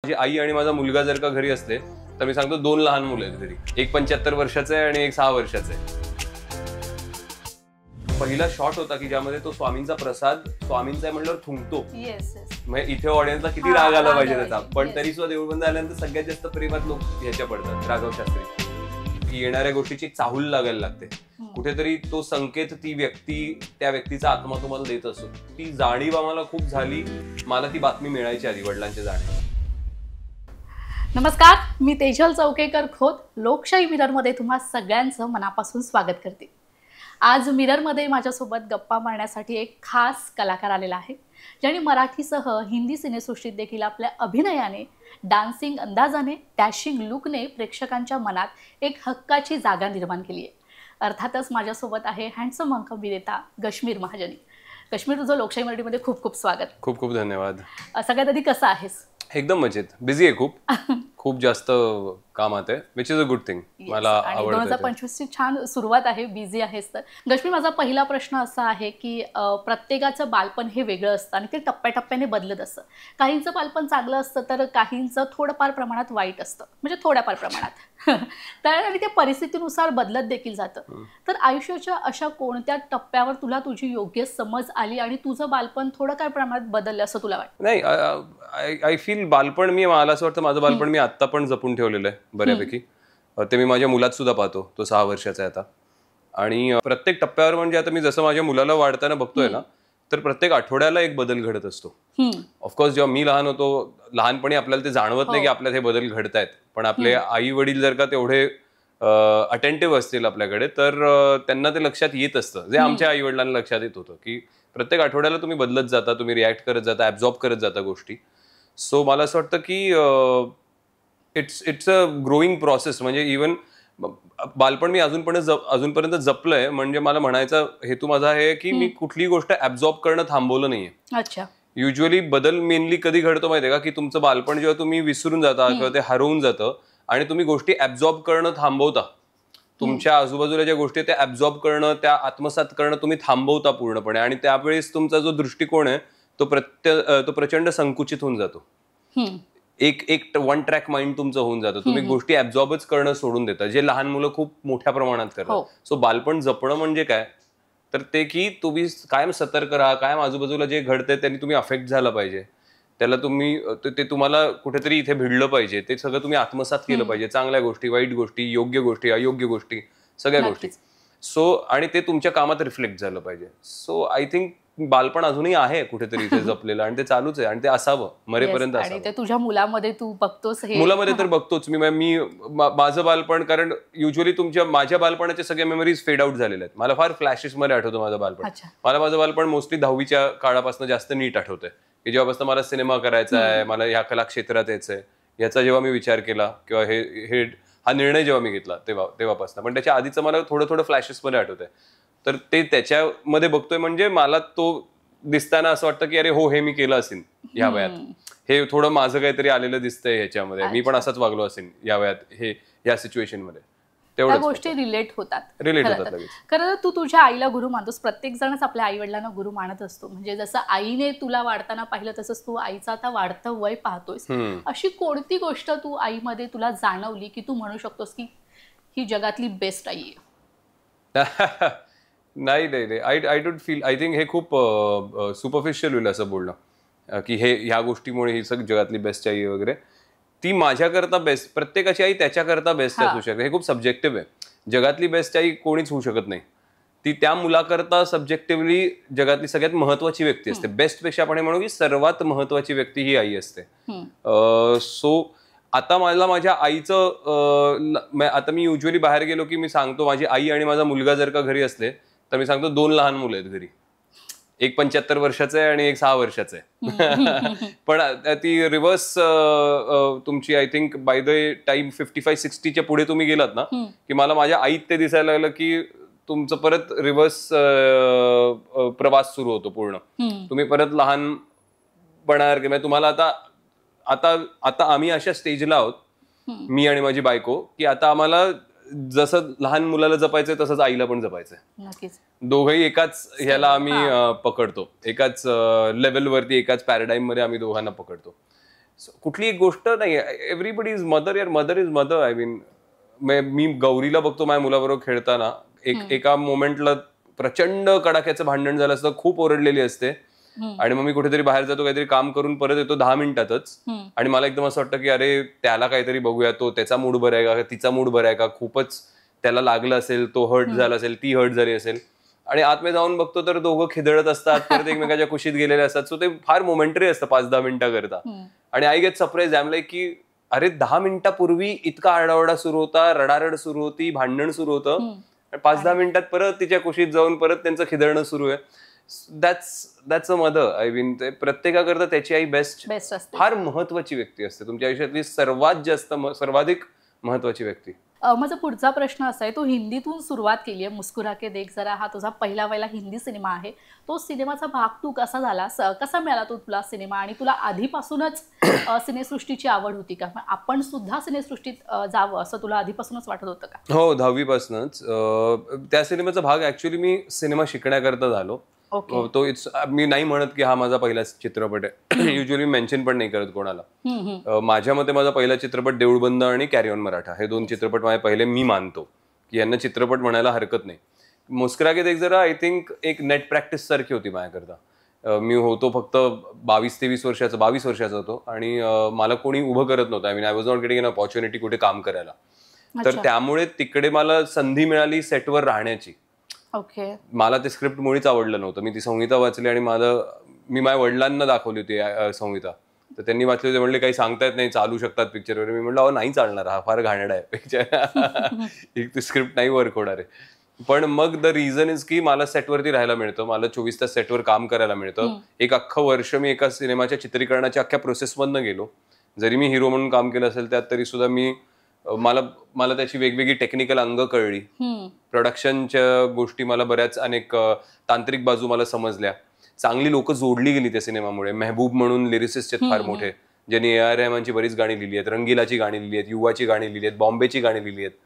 माझी आई आणि माझा मुलगा जर का घरी असले तर मी सांगतो 2 लहान मुलं आहेत घरी. एक 75 वर्षाचं आहे आणि एक 6 वर्षाचं आहे. पहिला शॉट होता की ज्यामध्ये तो स्वामींचा प्रसाद स्वामींचा आहे म्हणल्यावर थुंकतो. म्हणजे इथे ऑडियन्सला किती राग आला पाहिजे त्याचा, पण तरी सुद्धा देऊळ बंद झाल्यानंतर सगळ्यात जास्त प्रेमात लोक ह्याच्या पडतात, राघव शास्त्री. येणाऱ्या गोष्टीची चाहूल लागायला लागते. कुठेतरी तो संकेत ती व्यक्ती, त्या व्यक्तीचा आत्मा तुम्हाला देत असतो. ती जाणीव आम्हाला खूप झाली. मला ती बातमी मिळायची आधी वडिलांच्या जाणीव. नमस्कार, मी तेजल चौकेकर खोत लोकशाही मिररमध्ये तुम्हा सगळ्यांचं मनापासून स्वागत करते. आज मिररमध्ये माझ्यासोबत गप्पा मारण्यासाठी एक खास कलाकार आलेला आहे, ज्याने मराठीसह हिंदी सिनेसृष्टीत देखील आपल्या अभिनयाने, डान्सिंग अंदाजाने, डॅशिंग लुकने प्रेक्षकांच्या मनात एक हक्काची जागा निर्माण केली आहे. अर्थातच माझ्यासोबत आहे हँडसम अंक अभिनेता कश्मीर महाजनी. कश्मीर, तुझं लोकशाही मराठीमध्ये खूप खूप स्वागत. खूप खूप धन्यवाद. सगळ्यात आधी कसं आहेस? एकदम मजेत. बिझी आहे खूप जास्त कामात आहे, which is a good thing. मला आवडतं. 2025 ची छान सुरुवात आहे. बिझी आहेस तर कश्मीर, माझा पहिला प्रश्न असा आहे की प्रत्येकाचं बालपण हे वेगळं असतं आणि ते टप्प्याटप्प्याने बदलत असतं. काहींचं बालपण चांगलं असतं तर काहींचं थोडंफार प्रमाणात वाईट असतं, म्हणजे थोड्याफार प्रमाणात. तर आणि ते परिस्थितीनुसार बदलत देखील जातं. तर आयुष्याच्या अशा कोणत्या टप्प्यावर तुला तुझी योग्य समज आली आणि तुझं बालपण थोडं काय प्रमाणात बदललं असं तुला वाटतं? नाही, आय फील बालपण मला असं वाटतं माझं बालपण मी आत्ता पण जपून ठेवलेलं आहे बऱ्यापैकी. ते मी माझ्या मुलात सुद्धा पाहतो. तो 6 वर्षाचा आहे आता. आणि प्रत्येक टप्प्यावर म्हणजे आता मी जसं माझ्या मुलाला वाढताना बघतोय ना, तर प्रत्येक आठवड्याला एक बदल घडत असतो. ऑफकोर्स जेव्हा मी लहान होतो, लहानपणी आपल्याला ते जाणवत नाही की आपल्यात हे बदल घडतायत, पण आपले आई वडील जर का तेवढे अटेंटिव्ह असतील आपल्याकडे तर त्यांना ते लक्षात येत असतं, जे आमच्या आई वडिलांना लक्षात येत होतं की प्रत्येक आठवड्याला तुम्ही बदलत जाता, तुम्ही रिॲक्ट करत जाता, ऍब्झॉर्ब करत जाता गोष्टी. सो मला असं वाटतं की इट्स अ ग्रोईंग प्रोसेस. म्हणजे इव्हन बालपण मी अजूनपर्यंत जपलंय. म्हणजे मला म्हणायचा हेतू माझा आहे की मी कुठलीही गोष्ट ऍब्झॉर्ब करणं थांबवलं नाहीये. अच्छा. युजली बदल मेनली कधी घडतो माहितीये का, की तुमचं बालपण जेव्हा तुम्ही विसरून जाता किंवा ते हरवून जातं आणि तुम्ही गोष्टी ऍब्झॉर्ब करणं थांबवता. तुमच्या आजूबाजूला ज्या गोष्टी त्या ऍब्झॉर्ब करणं, त्या आत्मसात करणं तुम्ही थांबवता पूर्णपणे. आणि त्यावेळेस तुमचा जो दृष्टिकोन आहे तो प्रचंड संकुचित होऊन जातो. एक वन ट्रॅक माइंड तुमचं होऊन जातं. तुम्ही गोष्टी ऍब्झॉर्बच करणं सोडून देता, जे लहान मुलं खूप मोठ्या प्रमाणात करतात. सो बालपण जपणं म्हणजे काय, तर ते की तुम्ही कायम सतर्क राहा, कायम आजूबाजूला जे घडतंय त्यांनी तुम्ही अफेक्ट झाला पाहिजे, त्याला तुम्ही ते तुम्हाला कुठेतरी इथे भिडलं पाहिजे, ते सगळं तुम्ही आत्मसात केलं पाहिजे. चांगल्या गोष्टी, वाईट गोष्टी, योग्य गोष्टी, अयोग्य गोष्टी, सगळ्या गोष्टी. सो आणि ते तुमच्या कामात रिफ्लेक्ट झालं पाहिजे. सो आय थिंक बालपण अजूनही आहे कुठेतरी इथे जपलेलं आणि ते चालूच आहे आणि ते असावं मरेपर्यंत. आणि ते तुझ्या मुलामध्ये तू बघतोस? मुलामध्ये तर बघतोच मी माझं बालपण. कारण युजली माझ्या बालपणाच्या सगळ्या मेमरीज फेड आउट झालेल्या आहेत. मला फार फ्लॅशेस मध्ये आठवतं माझं बालपण. मला माझं बालपण मोस्टली 10वीच्या काळापासून जास्त नीट आठवतंय, की जेव्हापासून मला सिनेमा करायचा आहे, मला या कला क्षेत्रात यायचंय, याचा जेव्हा मी विचार केला किंवा हा निर्णय जेव्हा मी घेतला तेव्हापासून. पण त्याच्या आधीचं मला थोडं फ्लॅशेस मध्ये आठवतंय. तर ते त्याच्यामध्ये बघतोय म्हणजे मला तो दिसताना असं वाटतं की अरे हो, हे मी केलं असेल या वयात, हे थोडं माझं काहीतरी आलेलं दिसतंय ह्याच्यामध्ये, मी पण असाच वागलो असेल या वयात, या सिच्युएशन मध्ये. त्या गोष्टी रिलेट होतात लगेच. खरं तू तुझ्या आईला गुरु मानतोस. प्रत्येक जणच आपल्या आई वडिलांना गुरु मानत असतो. म्हणजे जसं आईने तुला वाढताना पाहिलं तसंच तू आईचं आता वाढतं वय पाहतोयस. अशी कोणती गोष्ट तू आईमध्ये तुला जाणवली की तू म्हणू शकतोस की ही जगातली बेस्ट आई आहे? नाही, I don't feel. I think हे खूप सुपरफिशियल होईल असं बोलणं की ह्या गोष्टीमुळे ही सगळी जगातली बेस्ट आई वगैरे. ती माझ्याकरता बेस्ट, प्रत्येकाची आई त्याच्याकरता बेस्ट असू शकते. हे खूप सब्जेक्टिव्ह आहे. जगातली बेस्ट आई कोणीच होऊ शकत नाही. ती त्या मुलाकरता सब्जेक्टिव्हली जगातली सगळ्यात महत्वाची व्यक्ती असते. बेस्ट पेक्षा आपण हे म्हणू की सर्वात महत्वाची व्यक्ती ही आई असते. सो आता मला माझ्या आईचं, आता मी युजली बाहेर गेलो की मी सांगतो माझी आई आणि माझा मुलगा जर का घरी असले तर मी सांगतो 2 लहान मुलं आहेत घरी. एक 75 वर्षाचं आहे आणि एक 6 वर्षाचं आहे. पण ती रिव्हर्स तुमची I think by the time 55-60च्या पुढे तुम्ही गेलात ना, की मला माझ्या आईत ते दिसायला लागलं की तुमचं परत रिव्हर्स प्रवास सुरू होतो पूर्ण. तुम्ही परत लहानपणासारखे, म्हणजे तुम्हाला आता आम्ही अशा स्टेजला आहोत, मी आणि माझी बायको, की आता आम्हाला जसं लहान मुलाला जपायचंय तसंच आईला पण जपायचंय. दोघंही एकाच ह्याला आम्ही पकडतो, एकाच लेवलवरती, एकाच पॅराडाईम मध्ये आम्ही दोघांना पकडतो. कुठली एक गोष्ट नाही. एव्हरीबडी इज मदर, यार mother is mother. I mean मी गौरीला बघतो माझ्या मुलाबरोबर खेळताना, एका मोमेंटला प्रचंड कडाक्याचं भांडण झालं असतं, खूप ओरडलेली असते आणि मग मी कुठेतरी बाहेर जातो, काहीतरी काम करून परत येतो 10 मिनिटातच आणि मला एकदम असं वाटतं की अरे त्याला काहीतरी बघूया, तो त्याचा मूड बरा आहे का, तिचा मूड बरा आहे का, खूपच त्याला लागलं असेल, तो हर्ट झाला असेल, ती हर्ट झाली असेल आणि आतमध्ये जाऊन बघतो तर दोघं खिदळत असतात, परत एकमेकाच्या कुशीत गेलेले असतात. सो ते फार मोमेंटरी असतं 5-10 मिनिटाकरता. आणि I get surprise, I am like की अरे 10 मिनिटापूर्वी इतका आरडाओरडा सुरू होता, रडारड सुरू होती, भांडण सुरू होतं, 5-10 मिनिटात परत तिच्या कुशीत जाऊन परत त्यांचं खिदळणं सुरू आहे. That's a mother. आय मीन ते प्रत्येकाकरता त्याची आई बेस्ट असते. फार महत्वाची व्यक्ती असते, तुमच्या आयुष्यातली सर्वाधिक महत्वाची व्यक्ती. माझा पुढचा प्रश्न असा आहे, तू हिंदीतून सुरुवात केली आहे, मुस्कुरा के देख जरा हा तुझा पहिला हिंदी सिनेमा आहे. तो सिनेमाचा भाग तू कसा झाला, कसा मिळाला तो तुला सिनेमा, आणि तुला आधीपासूनच सिनेसृष्टीची आवड होती का? आपण सुद्धा सिनेसृष्टीत जावं असं तुला आधीपासूनच वाटत होतं का? हो, 10वी पासूनच. त्या सिनेमाचा भाग ऍक्च्युली मी सिनेमा शिकण्याकरता झालो. तो मी नाही म्हणत की हा माझा पहिला चित्रपट आहे. युजली मेन्शन पण नाही करत कोणाला. माझ्या मते माझा पहिला चित्रपट देऊळबंद आणि कॅरी ऑन मराठा हे 2 चित्रपट माझे पहिले मी मानतो की यांना चित्रपट म्हणायला हरकत नाही. मुस्कुरा के देख जरा आय थिंक एक नेट प्रॅक्टिस सारखी होती माझ्याकरता. मी होतो फक्त 22-23 वर्षाचा, 22 वर्षाचा होतो आणि मला कोणी उभं करत नव्हतं. I mean I was not getting an opportunity कुठे काम करायला. तर त्यामुळे तिकडे मला संधी मिळाली सेटवर राहण्याची. मला ते स्क्रिप्ट मुळीच आवडलं नव्हतं. मी ती संहिता वाचली आणि मी माझ्या वडिलांना दाखवली होती संहिता. तर त्यांनी वाचले होते, म्हणले काही सांगता येत नाही, चालू शकतात पिक्चर वगैरे. मी म्हटलं नाही चालणार, हा फार घाणेरडा आहे पिक्चर, ती स्क्रिप्ट नाही वर्क होणार आहे. पण मग द रिझन इज की मला सेटवरती राहायला मिळतं, मला 24 तास सेटवर काम करायला मिळतं. एक अख्खं वर्ष मी एका सिनेमाच्या चित्रीकरणाच्या अख्ख्या प्रोसेसमधनं गेलो. जरी मी हिरो म्हणून काम केलं असेल त्यात तरी सुद्धा मला त्याची वेगवेगळी टेक्निकल अंग कळली. प्रोडक्शनच्या गोष्टी मला बऱ्याच अनेक तांत्रिक बाजू मला समजल्या. चांगली लोक जोडली गेली त्या सिनेमामुळे. मेहबूब म्हणून लिरिसिस्ट आहेत फार मोठे, ज्यांनी ए आर रहमानची बरीच गाणी लिहिली आहेत, रंगीलाची गाणी लिहिली आहेत, युवाची गाणी लिहिली आहेत, बॉम्बेची गाणी लिहिली आहेत.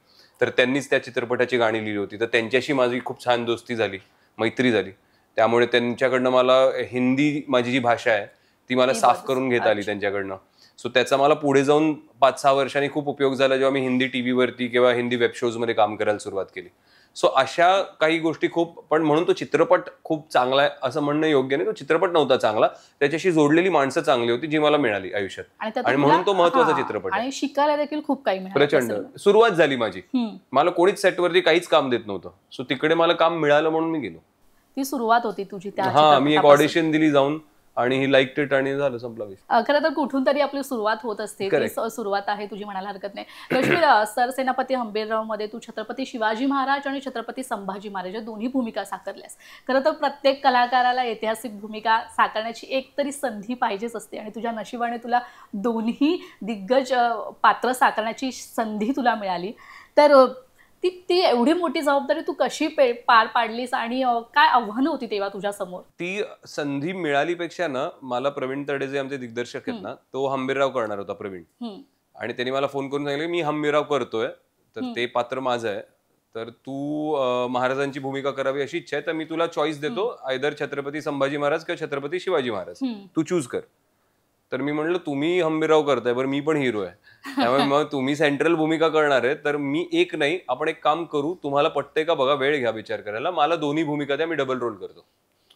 तर त्यांनीच त्या चित्रपटाची गाणी लिहिली होती. तर त्यांच्याशी माझी खूप छान दोस्ती झाली, मैत्री झाली. त्यामुळे त्यांच्याकडनं मला हिंदी माझी जी भाषा आहे ती मला साफ करून घेता आली त्यांच्याकडनं. सो त्याचा मला पुढे जाऊन 5-6 वर्षांनी खूप उपयोग झाला, जेव्हा मी हिंदी टीव्हीवरती किंवा हिंदी वेब शोज मध्ये काम करायला सुरुवात केली. सो अशा काही गोष्टी खूप, पण म्हणून तो चित्रपट खूप चांगला आहे असं म्हणणं योग्य नाही. तो चित्रपट नव्हता चांगला, त्याच्याशी जोडलेली माणसं चांगली होती जी मला मिळाली आयुष्यात, आणि म्हणून तो महत्वाचा चित्रपट आहे. आणि शिकायला देखील खूप काही मिळालं. प्रचंड सुरुवात झाली माझी. मला कोणीच सेटवरती काहीच काम देत नव्हतं. सो तिकडे मला काम मिळालं म्हणून मी गेलो. ती सुरुवात होती तुझी त्या. हा, मी एक ऑडिशन दिली जाऊन आणि ही लाईक इट आणि झालं, संपला विषय. खरं तर कुठून तरी आपली सुरुवात होत असते. ती सुरुवात आहे तुझी म्हणायला हरकत नाही. कश्मीर सरसेनापती हंबीरराव मध्ये तू छत्रपती शिवाजी महाराज आणि छत्रपती संभाजी महाराज या दोन्ही भूमिका साकारल्यास. खरं तर प्रत्येक कलाकाराला ऐतिहासिक भूमिका साकारण्याची एक तरी संधी पाहिजेच असते, आणि तुझ्या नशिबाने तुला दोन्ही दिग्गज पात्र साकारण्याची संधी तुला मिळाली. तर ती एवढी मोठी जबाबदारी तू कशी पार पाडलीस, आणि काय आव्हानं होती तेव्हा तुझ्या समोर? ती संधी मिळालीपेक्षा ना, मला प्रवीण तरडे जे आमचे दिग्दर्शक आहेत ना, तो हंबीरराव करणार होता प्रवीण. आणि त्यांनी मला फोन करून सांगितलं मी हंबीरराव करतोय, तर ते पात्र माझं आहे, तर तू महाराजांची भूमिका करावी अशी इच्छा आहे, तर मी तुला चॉईस देतो, आयदर छत्रपती संभाजी महाराज किंवा छत्रपती शिवाजी महाराज, तू चूज कर. तर मी म्हणलं तुम्ही हंबीरराव करताय, बरं मी पण हिरो आहे, त्यामुळे मग तुम्ही सेंट्रल भूमिका करणार आहे, तर मी एक नाही, आपण एक काम करू, तुम्हाला पटतंय का बघा, वेळ घ्या विचार करायला, मला दोन्ही भूमिका द्या, मी डबल रोल करतो.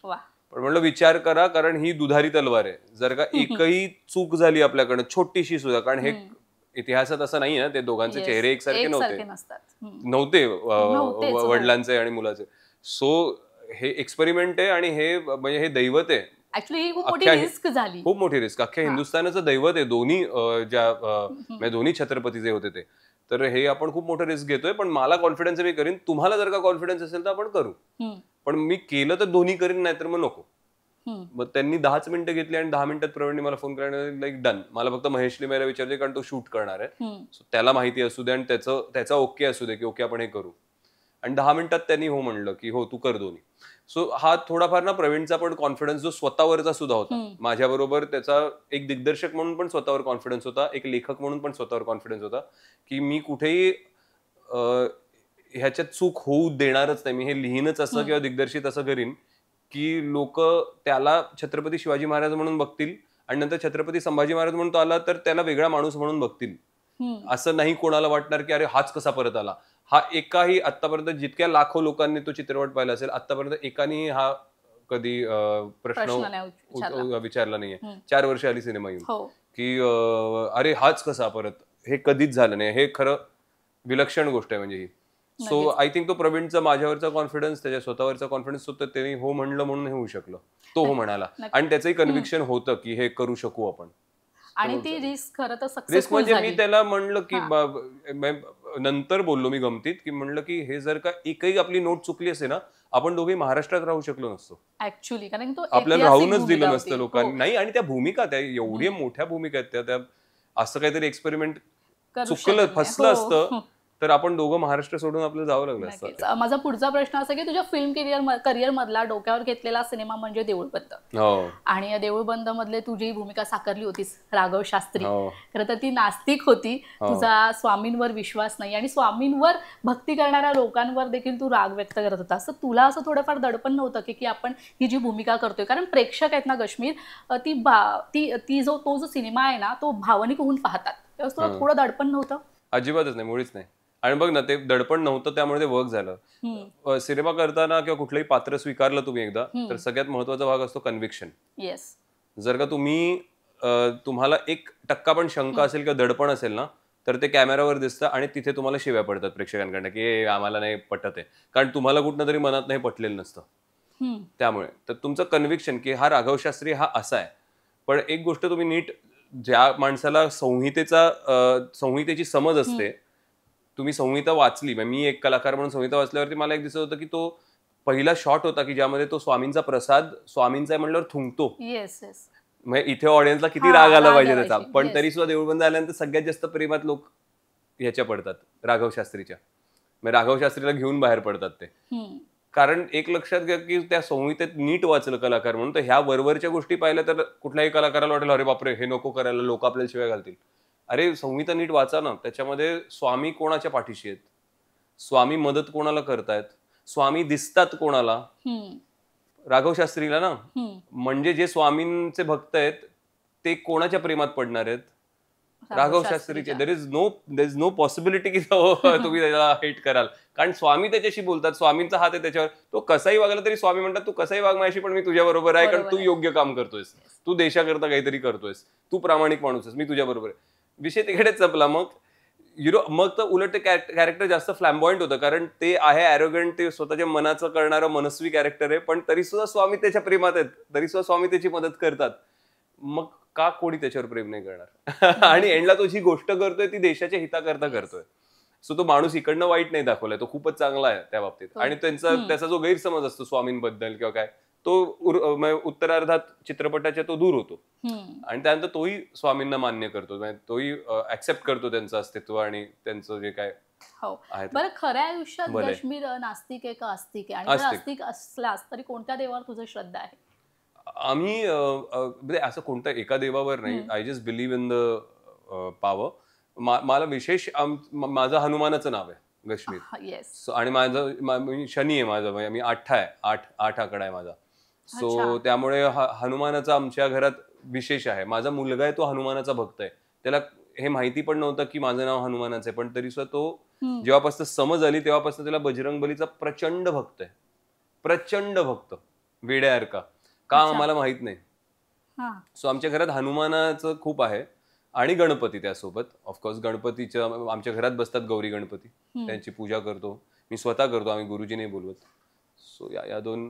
पण म्हणलं विचार करा, कारण ही दुधारी तलवार आहे. जर का एकही चूक झाली आपल्याकडनं छोटीशी सुद्धा, कारण हे इतिहासात असं नाही ना, ते दोघांचे चेहरे एकसारखे नव्हते वडिलांचे आणि मुलाचे. सो हे एक्सपेरिमेंट आहे आणि हे म्हणजे हे दैवत आहे. ऍक्च्युअली खूप मोठी रिस्क झाली, खूप मोठी रिस्क. अख्ख्या हिंदुस्थानाचं दैवत आहे दोन्ही, दोन्ही छत्रपती जे होते ते. तर हे आपण खूप मोठं रिस्क घेतोय, पण मला कॉन्फिडन्स मी करीन, तुम्हाला जर का कॉन्फिडन्स असेल तर आपण करू. पण मी केलं तर दोन्ही करीन, नाही तर मग नको. मग त्यांनी 10 मिनिटं घेतली आणि 10 मिनिटात प्रवीणने मला फोन करायला लाईक डन. मला फक्त महेश लिमेला विचारले, कारण तो शूट करणार आहे, त्याला माहिती असू दे आणि त्याचा ओके असू दे की ओके आपण हे करू. आणि 10 मिनिटात त्यांनी हो म्हणलं की हो तू कर दोन्ही. सो हा थोडाफार ना प्रवीणचा पण कॉन्फिडन्स जो स्वतःवरचा सुद्धा होता, माझ्याबरोबर त्याचा एक दिग्दर्शक म्हणून पण स्वतःवर कॉन्फिडन्स होता, एक लेखक म्हणून पण स्वतःवर कॉन्फिडन्स होता, की मी कुठेही ह्याच्यात चूक होऊ देणारच नाही. मी हे लिहिनच असं किंवा दिग्दर्शित असं करीन की लोक त्याला छत्रपती शिवाजी महाराज म्हणून बघतील आणि नंतर छत्रपती संभाजी महाराज म्हणून तो आला तर त्याला वेगळा माणूस म्हणून बघतील. असं नाही कोणाला वाटणार की अरे हाच कसा परत आला. हा एकाही आतापर्यंत जितक्या लाखो लोकांनी तो चित्रपट पाहिला असेल आतापर्यंत एकानी हा कधी प्रश्न विचारला नाहीये. 4 वर्ष आली सिनेमा येऊन की अरे हाच कसा परत, हे कधीच झालं नाही. हे खरं विलक्षण गोष्ट आहे म्हणजे ही. सो आय थिंक तो प्रवीणचा माझ्यावरचा कॉन्फिडन्स, त्याच्या स्वतःवरचा कॉन्फिडन्स होतं, त्यांनी हो म्हणलं म्हणून हे होऊ शकलं. तो हो म्हणाला आणि त्याचंही कन्व्हिक्शन होतं की हे करू शकू आपण. आणि ती रिस्क खरं तर सक्सेसफुल रिस्क म्हणजे मी त्याला म्हणलं की नंतर बोललो मी गमतीत की म्हणलं की हे जर का एकही आपली नोट चुकली असे ना, आपण दोघे महाराष्ट्रात राहू शकलो नसतो ऍक्च्युली, कारण तो आपल्याला राहूनच दिलं नसतं लोकांनी. नाही, आणि त्या भूमिका, त्या एवढ्या मोठ्या भूमिका आहेत त्या असं काहीतरी एक्सपेरिमेंट चुकलं फसलं असतं तर आपण दोघं महाराष्ट्र सोडून आपल्याला जावं लागलं असतं. माझा पुढचा प्रश्न असा की तुझ्या फिल्म करिअर मधला डोक्यावर घेतलेला सिनेमा म्हणजे देऊळबंद. आणि या देऊळबंद मधले तुझी भूमिका साकारली होतीस राघव शास्त्री. खरं तर ती नास्तिक होती. तुझा स्वामींवर विश्वास नाही आणि स्वामींवर भक्ती करणाऱ्या लोकांवर देखील तू राग व्यक्त करत होतास. तर तुला असं थोडंफार दडपण नव्हतं की आपण ही जी भूमिका करतोय, कारण प्रेक्षक आहेत ना कश्मीर, ती तो जो सिनेमा आहे ना तो भावनिक होऊन पाहतात, तेव्हा तुला थोडं दडपण नव्हतं? अजिबातच नाही, मुळीच नाही. आणि बघ ना, ते दडपण नव्हतं त्यामुळे ते वर्क झालं. सिनेमा करताना किंवा कुठलंही पात्र स्वीकारलं तुम्ही एकदा तर सगळ्यात महत्वाचा भाग असतो कन्व्हिक्शन. जर का तुम्हाला 1% पण शंका असेल किंवा दडपण असेल ना, तर ते कॅमेरावर दिसतं आणि तिथे तुम्हाला शिव्या पडतात प्रेक्षकांकडनं की आम्हाला नाही पटत आहे, कारण तुम्हाला कुठनं तरी मनात नाही पटलेलं नसतं. त्यामुळे तर तुमचं कन्व्हिक्शन की हा राघव शास्त्री हा असा आहे. पण एक गोष्ट तुम्ही नीट, ज्या माणसाला संहितेची समज असते, तुम्ही संहिता वाचली, मी एक कलाकार म्हणून संहिता वाचल्यावरती मला एक दिसत होतं की तो पहिला शॉट होता की ज्यामध्ये तो स्वामींचा प्रसाद स्वामींचा आहे म्हणल्यावर थुंकतो. म्हणजे इथे ऑडियन्सला किती राग आला पाहिजे त्याचा, पण तरी सुद्धा देऊळबंद आल्यानंतर सगळ्यात जास्त प्रेमात लोक ह्याच्या पडतात, राघव शास्त्रीच्या. राघव शास्त्रीला घेऊन बाहेर पडतात ते, कारण एक लक्षात घ्या की त्या संहितेत नीट वाचलं कलाकार म्हणून. तर ह्या वरवरच्या गोष्टी पाहिल्या तर कुठल्याही कलाकाराला वाटेल अरे बापरे हे नको करायला, लोक आपल्याला शिवाय घालतील. अरे संहिता नीट वाचा ना, त्याच्यामध्ये स्वामी कोणाच्या पाठीशी आहेत, स्वामी मदत कोणाला करतायत, स्वामी दिसतात कोणाला, राघव शास्त्रीला ना. म्हणजे जे स्वामींचे भक्त आहेत ते कोणाच्या प्रेमात पडणार आहेत, राघव शास्त्रीचे. देर इज नो पॉसिबिलिटी की तुम्ही त्याला हेट कराल, कारण स्वामी त्याच्याशी बोलतात, स्वामींचा हात आहे त्याच्यावर. तो कसाही वागला तरी स्वामी म्हणतात तू कसाही वाग माझ्याशी, पण मी तुझ्या बरोबर आहे, कारण तू योग्य काम करतोयस, तू देशाकरता काहीतरी करतोयस, तू प्रामाणिक माणूस आहेस, मी तुझ्या बरोबर आहे. विषय तिकडेच संपला. मग तर उलट ते कॅरेक्टर जास्त फ्लॅम्बॉयंट होतं, कारण ते आहे ॲरोगंट, ते स्वतःच्या मनाचं करणारं मनस्वी कॅरेक्टर आहे, पण तरी सुद्धा स्वामी त्याच्या प्रेमात आहेत, तरी सुद्धा स्वामी त्याची मदत करतात. मग का कोणी त्याच्यावर प्रेम नाही करणार? आणि एंडला तो जी गोष्ट करतोय ती देशाच्या हिताकरता करतोय. सो तो माणूस इकडनं वाईट नाही दाखवलाय, तो खूपच चांगला आहे त्या बाबतीत. आणि त्याचा जो गैरसमज असतो स्वामींबद्दल किंवा काय, तो उत्तरार्धात चित्रपटाच्या तो दूर होतो आणि त्यानंतर तोही स्वामींना मान्य करतो, तोही ऍक्सेप्ट करतो त्यांचं अस्तित्व आणि त्यांचं जे काय. बरं, खऱ्या आयुष्यात काश्मीर नास्तिक आहे का आस्तिक आहे? आणि आस्तिक असलास तरी कोणत्या देवावर तुझं श्रद्धा आहे? आम्ही असं कोणत्या एका देवावर नाही. I just believe in the power. मला विशेष माझं हनुमानाचं नाव आहे काश्मीर, आणि माझं शनी आहे, माझं मी 8 आहे, 8 आकडा आहे माझा. सो त्यामुळे हनुमानाचा आमच्या घरात विशेष आहे. माझा मुलगा आहे तो हनुमानाचा भक्त आहे. त्याला हे माहिती पण नव्हतं की माझं नाव हनुमानाचं आहे, पण तरी सुद्धा तो जेव्हापासून समज आली तेव्हापासून त्याला बजरंगबलीचा प्रचंड भक्त आहे, प्रचंड भक्त, वेड्यासारखा. का आम्हाला माहित नाही. सो आमच्या घरात हनुमानाचं खूप आहे आणि गणपती त्यासोबत. ऑफकोर्स गणपतीच्या आमच्या घरात बसतात गौरी गणपती, त्यांची पूजा करतो, मी स्वतः करतो, आम्ही गुरुजी नाही बोलवत. सो या 2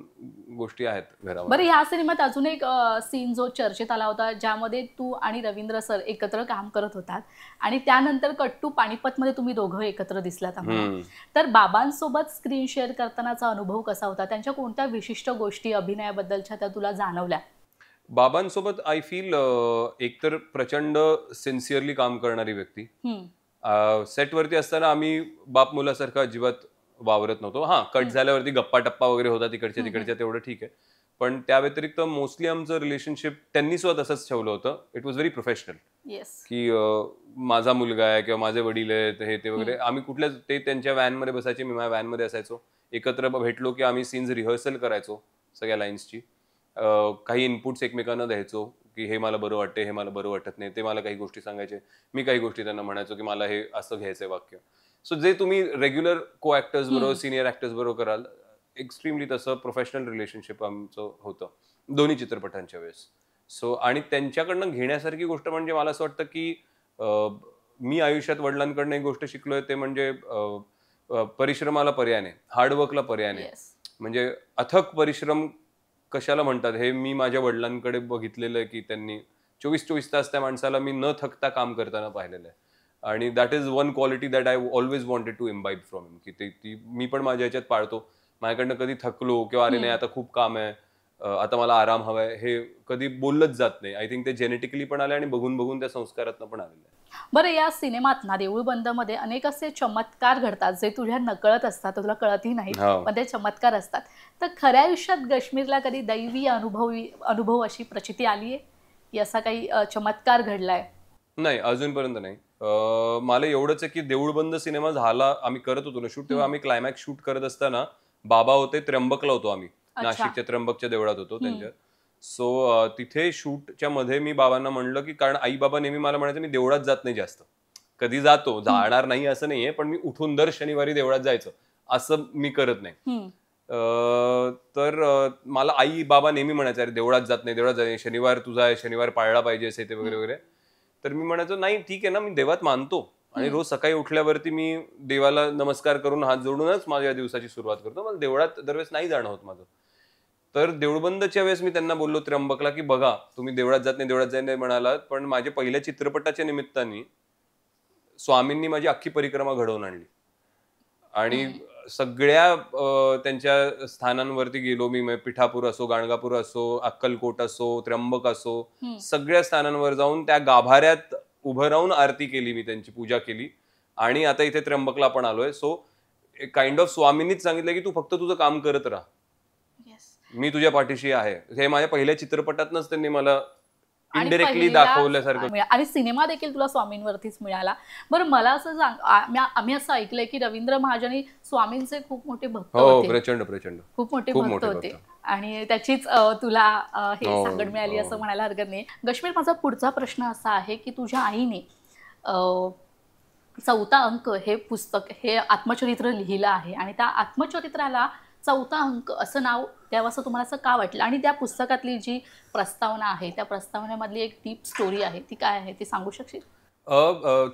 गोष्टी आहेत घरामध्ये. बरं, ह्या सिनेमात अजून एक सीन जो चर्चेत आला होता, ज्यामध्ये तू आणि रवींद्र सर एकत्र काम करत होतात आणि त्यानंतर कट्टू पानिपत मध्ये तुम्ही दोघं एकत्र दिसलात आम्हाला. तर बाबांसोबत स्क्रीन शेअर करतानाचा अनुभव कसा होता? त्यांच्या कोणत्या विशिष्ट गोष्टी अभिनयाबद्दलच्या त्या तुला जाणवल्या? बाबांसोबत आय फील एकतर प्रचंड सिन्सिअरली काम करणारी व्यक्ती. सेटवरती असताना आम्ही बाप मुलासारखं अजिबात वावरत नव्हतो. कट झाल्यावरती गप्पा टप्पा वगैरे होता तिकडच्या तिकडच्या, तेवढं ठीक आहे. पण त्या व्यतिरिक्त मोस्टली आमचं रिलेशनशिप त्यांनी सुद्धा तसंच ठेवलं होतं. It was very professional. की माझा मुलगा आहे किंवा माझे वडील आहेत हे ते वगैरे. आम्ही ते त्यांच्या व्हॅनमध्ये बसायचे, मी माझ्या व्हॅनमध्ये असायचो. एकत्र भेटलो की आम्ही सीन्स रिहर्सल करायचो सगळ्या लाईन्सची, काही इनपुट्स एकमेकांना द्यायचो की हे मला बरं वाटते, हे मला बरं वाटत नाही. ते मला काही गोष्टी सांगायचे, मी काही गोष्टी त्यांना म्हणायचो की मला हे असं घ्यायचंय वाक्य. सो जे तुम्ही रेग्युलर को ऍक्टर्स बरोबर, सिनियर ऍक्टर्स बरोबर कराल, एक्स्ट्रीमली तसं प्रोफेशनल रिलेशनशिप आमचं होतं दोन्ही चित्रपटांच्या वेळेस. सो आणि त्यांच्याकडनं घेण्यासारखी गोष्ट म्हणजे मला असं वाटतं की मी आयुष्यात वडिलांकडनं एक गोष्ट शिकलोय ते म्हणजे परिश्रमाला पर्याय नाही, हार्डवर्कला पर्याय नाही. येस. म्हणजे अथक परिश्रम कशाला म्हणतात हे मी माझ्या वडिलांकडे बघितलेलं आहे की त्यांनी 24-24 तास त्या माणसाला मी न थकता काम करताना पाहिलेलं आहे. आणि that is one quality that I always wanted to imbibe from him, की ती मी पण माझ्या ह्याच्यात पाळतो. माझ्याकडनं कधी थकलो किंवा अरे नाही आता खूप काम आहे, आता मला आराम हवाय, हे कधी बोललंच जात नाही. आय थिंक ते जेनेटिकली पण आले आणि बघून बघून त्या संस्कारातनं पण आलेलं आहे. बरं, या सिनेमात ना देऊळ बंदमध्ये अनेक असे चमत्कार घडतात जे तुझ्या नकळत असतात, तुला कळतही नाहीत, हो. पण ते चमत्कार असतात. तर खऱ्या आयुष्यात काश्मीरला कधी दैवी अनुभव अशी प्रचिती आली आहे की असा काही चमत्कार घडलाय? नाही, अजूनपर्यंत नाही. मला एवढंच आहे की देऊळबंद सिनेमा झाला, आम्ही करत होतो ना शूट, तेव्हा आम्ही क्लायमॅक्स शूट करत असताना बाबा होते, त्र्यंबकला होतो आम्ही. अच्छा. नाशिकच्या त्र्यंबकच्या देवळात होतो त्यांच्या. सो तिथे शूटच्या मध्ये मी बाबांना म्हणलं की कारण आई बाबा नेहमी मला म्हणायचं मी देवळात जात नाही जास्त. कधी जातो, जाणार नाही असं नाहीये, पण मी उठून दर शनिवारी देवळात जायचं असं मी करत नाही. तर मला आई बाबा नेहमी म्हणायचे अरे देवळात जात नाही, देवळात जात नाही, शनिवार तुझा आहे, शनिवार पाळला पाहिजे ते वगैरे वगैरे. तर मी म्हणायचो नाही ठीक आहे ना, मी देवात मानतो आणि रोज सकाळी उठल्यावरती मी देवाला नमस्कार करून हात जोडूनच माझ्या दिवसाची सुरुवात करतो. मला देवळात दरवेळेस नाही जाणं होत माझं. तर देऊळबंदच्या वेळेस मी त्यांना बोललो त्र्यंबकला की बघा तुम्ही देवळात जात नाही, देवळात जात नाही म्हणालात, पण माझ्या पहिल्या चित्रपटाच्या निमित्ताने स्वामींनी माझी अख्खी परिक्रमा घडवून आणली. आणि सगळ्या त्यांच्या स्थानांवरती गेलो मी. पिठापूर असो, गाणगापूर असो, अक्कलकोट असो, त्र्यंबक असो, सगळ्या स्थानांवर जाऊन त्या गाभाऱ्यात उभं राहून आरती केली मी, त्यांची पूजा केली. आणि आता इथे त्र्यंबकला पण आलोय. सो काइंड ऑफ स्वामींनीच सांगितलं की तू फक्त तुझं काम करत राहा, मी तुझ्या पाठीशी आहे. हे माझ्या पहिल्या चित्रपटातनच त्यांनी मला इनडायरेक्टली दाखवल्यासारखं. आणि सिनेमा देखील तुला स्वामींवरतीच मिळाला. बरं, मला असं सांग, आम्ही असं ऐकलंय की रवींद्र महाजनी स्वामींचे खूप मोठे भक्त हो, होते. प्रचंड प्रचंड खूप मोठे खूप भक्त मोठे होते भक्त. आणि त्याचीच तुला हे हो, सांगड मिळाली हो. असं म्हणायला हरकत नाही. गश्मीर, माझा पुढचा प्रश्न असा आहे की तुझ्या आईने 4था अंक हे पुस्तक, हे आत्मचरित्र लिहिलं आहे आणि त्या आत्मचरित्राला 4था अंक असं नाव द्यावं असं तुम्हाला असं का वाटलं? आणि त्या पुस्तकातली जी प्रस्तावना आहे, त्या प्रस्तावनेमधली एक डीप स्टोरी आहे, ती काय आहे, ती सांगू शकशील?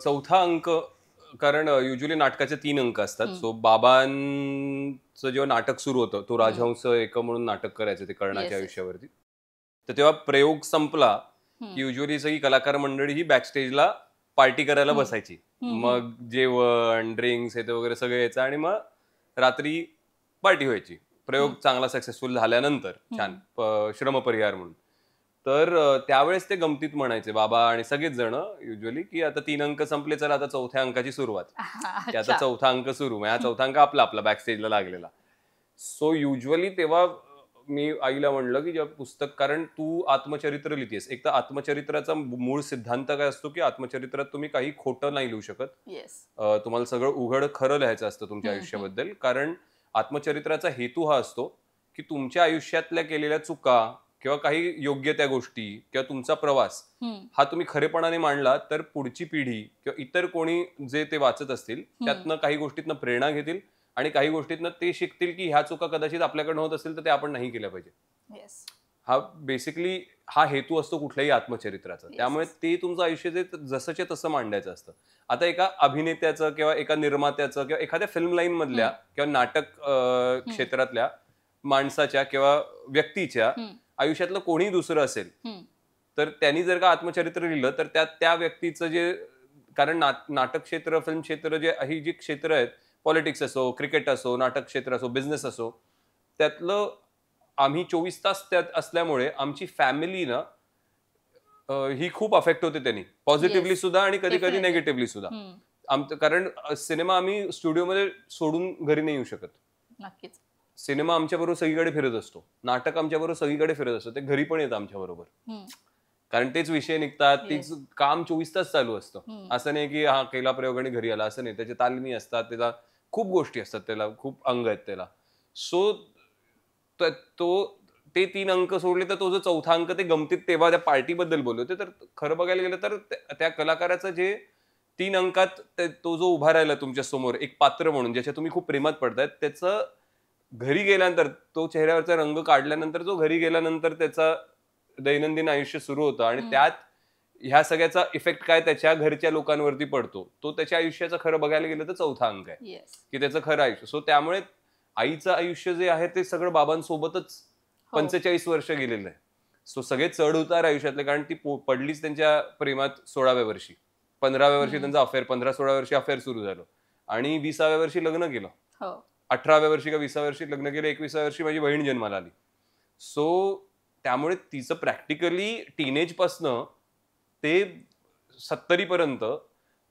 4था अंक, कारण युजली नाटकाचे 3 अंक असतात. सो बाबांचं जेव्हा नाटक सुरू होतं, तो राजहंस एक म्हणून नाटक करायचं ते कर्णाच्या आयुष्यावरती. तर तेव्हा प्रयोग संपला की युजली सगळी कलाकार मंडळी ही बॅकस्टेजला पार्टी करायला बसायची. मग जेवण, ड्रिंक्स हे वगैरे सगळं यायचं आणि मग रात्री पार्टी व्हायची. प्रयोग चांगला सक्सेसफुल झाल्यानंतर छान श्रमपरिहार म्हणून. तर त्यावेळेस ते गमतीत म्हणायचे बाबा आणि सगळेच जण युजली की आता 3 अंक संपले, चला आता 4थ्या अंकाची सुरुवात. की आता 4था अंक सुरू. मग हा 4था अंक आपला बॅकस्टेजला लागलेला. सो युजली तेव्हा मी आईला म्हणलं की जेव्हा पुस्तक, कारण तू आत्मचरित्र लिहितेस, एक तर आत्मचरित्राचा मूळ सिद्धांत काय असतो की आत्मचरित्रात तुम्ही काही खोटं नाही लिहू शकत. तुम्हाला सगळं उघड खरं लिहायचं असतं तुमच्या आयुष्याबद्दल. कारण आत्मचरित्राचा हेतू हा असतो की तुमच्या आयुष्यातल्या केलेल्या चुका किंवा काही योग्य त्या गोष्टी किंवा तुमचा प्रवास हा तुम्ही खरेपणाने मांडला तर पुढची पिढी किंवा इतर कोणी जे ते वाचत असतील त्यातनं काही गोष्टीतनं प्रेरणा घेतील आणि काही गोष्टीतनं ते शिकतील की ह्या चुका कदाचित आपल्याकडनं होत असतील तर ते आपण नाही केल्या पाहिजे. हा बेसिकली हा हेतू असतो कुठल्याही आत्मचरित्राचा. त्यामुळे ते तुमचं आयुष्य जे जसंचे तसं मांडायचं असतं. आता एका अभिनेत्याचं किंवा एका निर्मात्याचं किंवा एखाद्या फिल्म लाईन मधल्या किंवा नाटक क्षेत्रातल्या माणसाच्या किंवा व्यक्तीच्या आयुष्यातलं कोणी दुसरं असेल तर त्यांनी जर का आत्मचरित्र लिहिलं तर त्या व्यक्तीचं जे, कारण नाटक क्षेत्र, फिल्म क्षेत्र, जे ही जी क्षेत्र आहेत, पॉलिटिक्स असो, क्रिकेट असो, नाटक क्षेत्र असो, बिझनेस असो, त्यातलं आम्ही 24 तास त्यात असल्यामुळे आमची फॅमिली ना ही खूप अफेक्ट होते त्यांनी, पॉझिटिव्हली सुद्धा आणि कधी कधी नेगेटिव्हली सुद्धा. कारण सिनेमा आम्ही स्टुडिओमध्ये सोडून घरी नाही येऊ शकत. नक्कीच. सिनेमा आमच्या बरोबर सगळीकडे फिरत असतो, नाटक आमच्या बरोबर सगळीकडे फिरत असतो, ते घरी पण येतं आमच्या बरोबर. कारण तेच विषय निघतात, तेच काम 24 तास चालू असतं. असं नाही की हा केला प्रयोग आणि घरी आला, असं नाही. त्याचे तालमी असतात, त्याला खूप गोष्टी असतात, त्याला खूप अंग आहेत त्याला. सो तो ते 3 अंक सोडले तर तो जो चौथा अंक ते गमतीत तेव्हा त्या पार्टीबद्दल बोलले होते. तर खरं बघायला गेलं तर त्या कलाकाराचं जे 3 अंकात तो जो उभा राहिला तुमच्या समोर एक पात्र म्हणून ज्याच्या तुम्ही खूप प्रेमात पडतायत, त्याचं घरी गेल्यानंतर तो चेहऱ्यावरचा रंग काढल्यानंतर जो घरी गेल्यानंतर त्याचा दैनंदिन आयुष्य सुरू होतं आणि त्यात ह्या सगळ्याचा इफेक्ट काय त्याच्या घरच्या लोकांवरती पडतो, तो त्याच्या आयुष्याचं खरं बघायला गेलं तर चौथा अंक आहे येस. की त्याचं खरं आयुष्य. सो त्यामुळे आईचं आयुष्य जे आहे ते सगळं बाबांसोबतच 45 वर्ष गेलेलं आहे. सो सगळे चढ उतार आयुष्यातले, कारण ती पडलीच त्यांच्या प्रेमात 16व्या वर्षी, 15व्या वर्षी त्यांचा अफेअर, 15-16 वर्षी अफेअर सुरू झालं आणि 20व्या वर्षी लग्न केलं. 18व्या वर्षी का 20व्या वर्षी लग्न केलं, 21व्या वर्षी माझी बहीण जन्माला आली. सो त्यामुळे तिचं प्रॅक्टिकली टीनेज पासनं ते 70 पर्यंत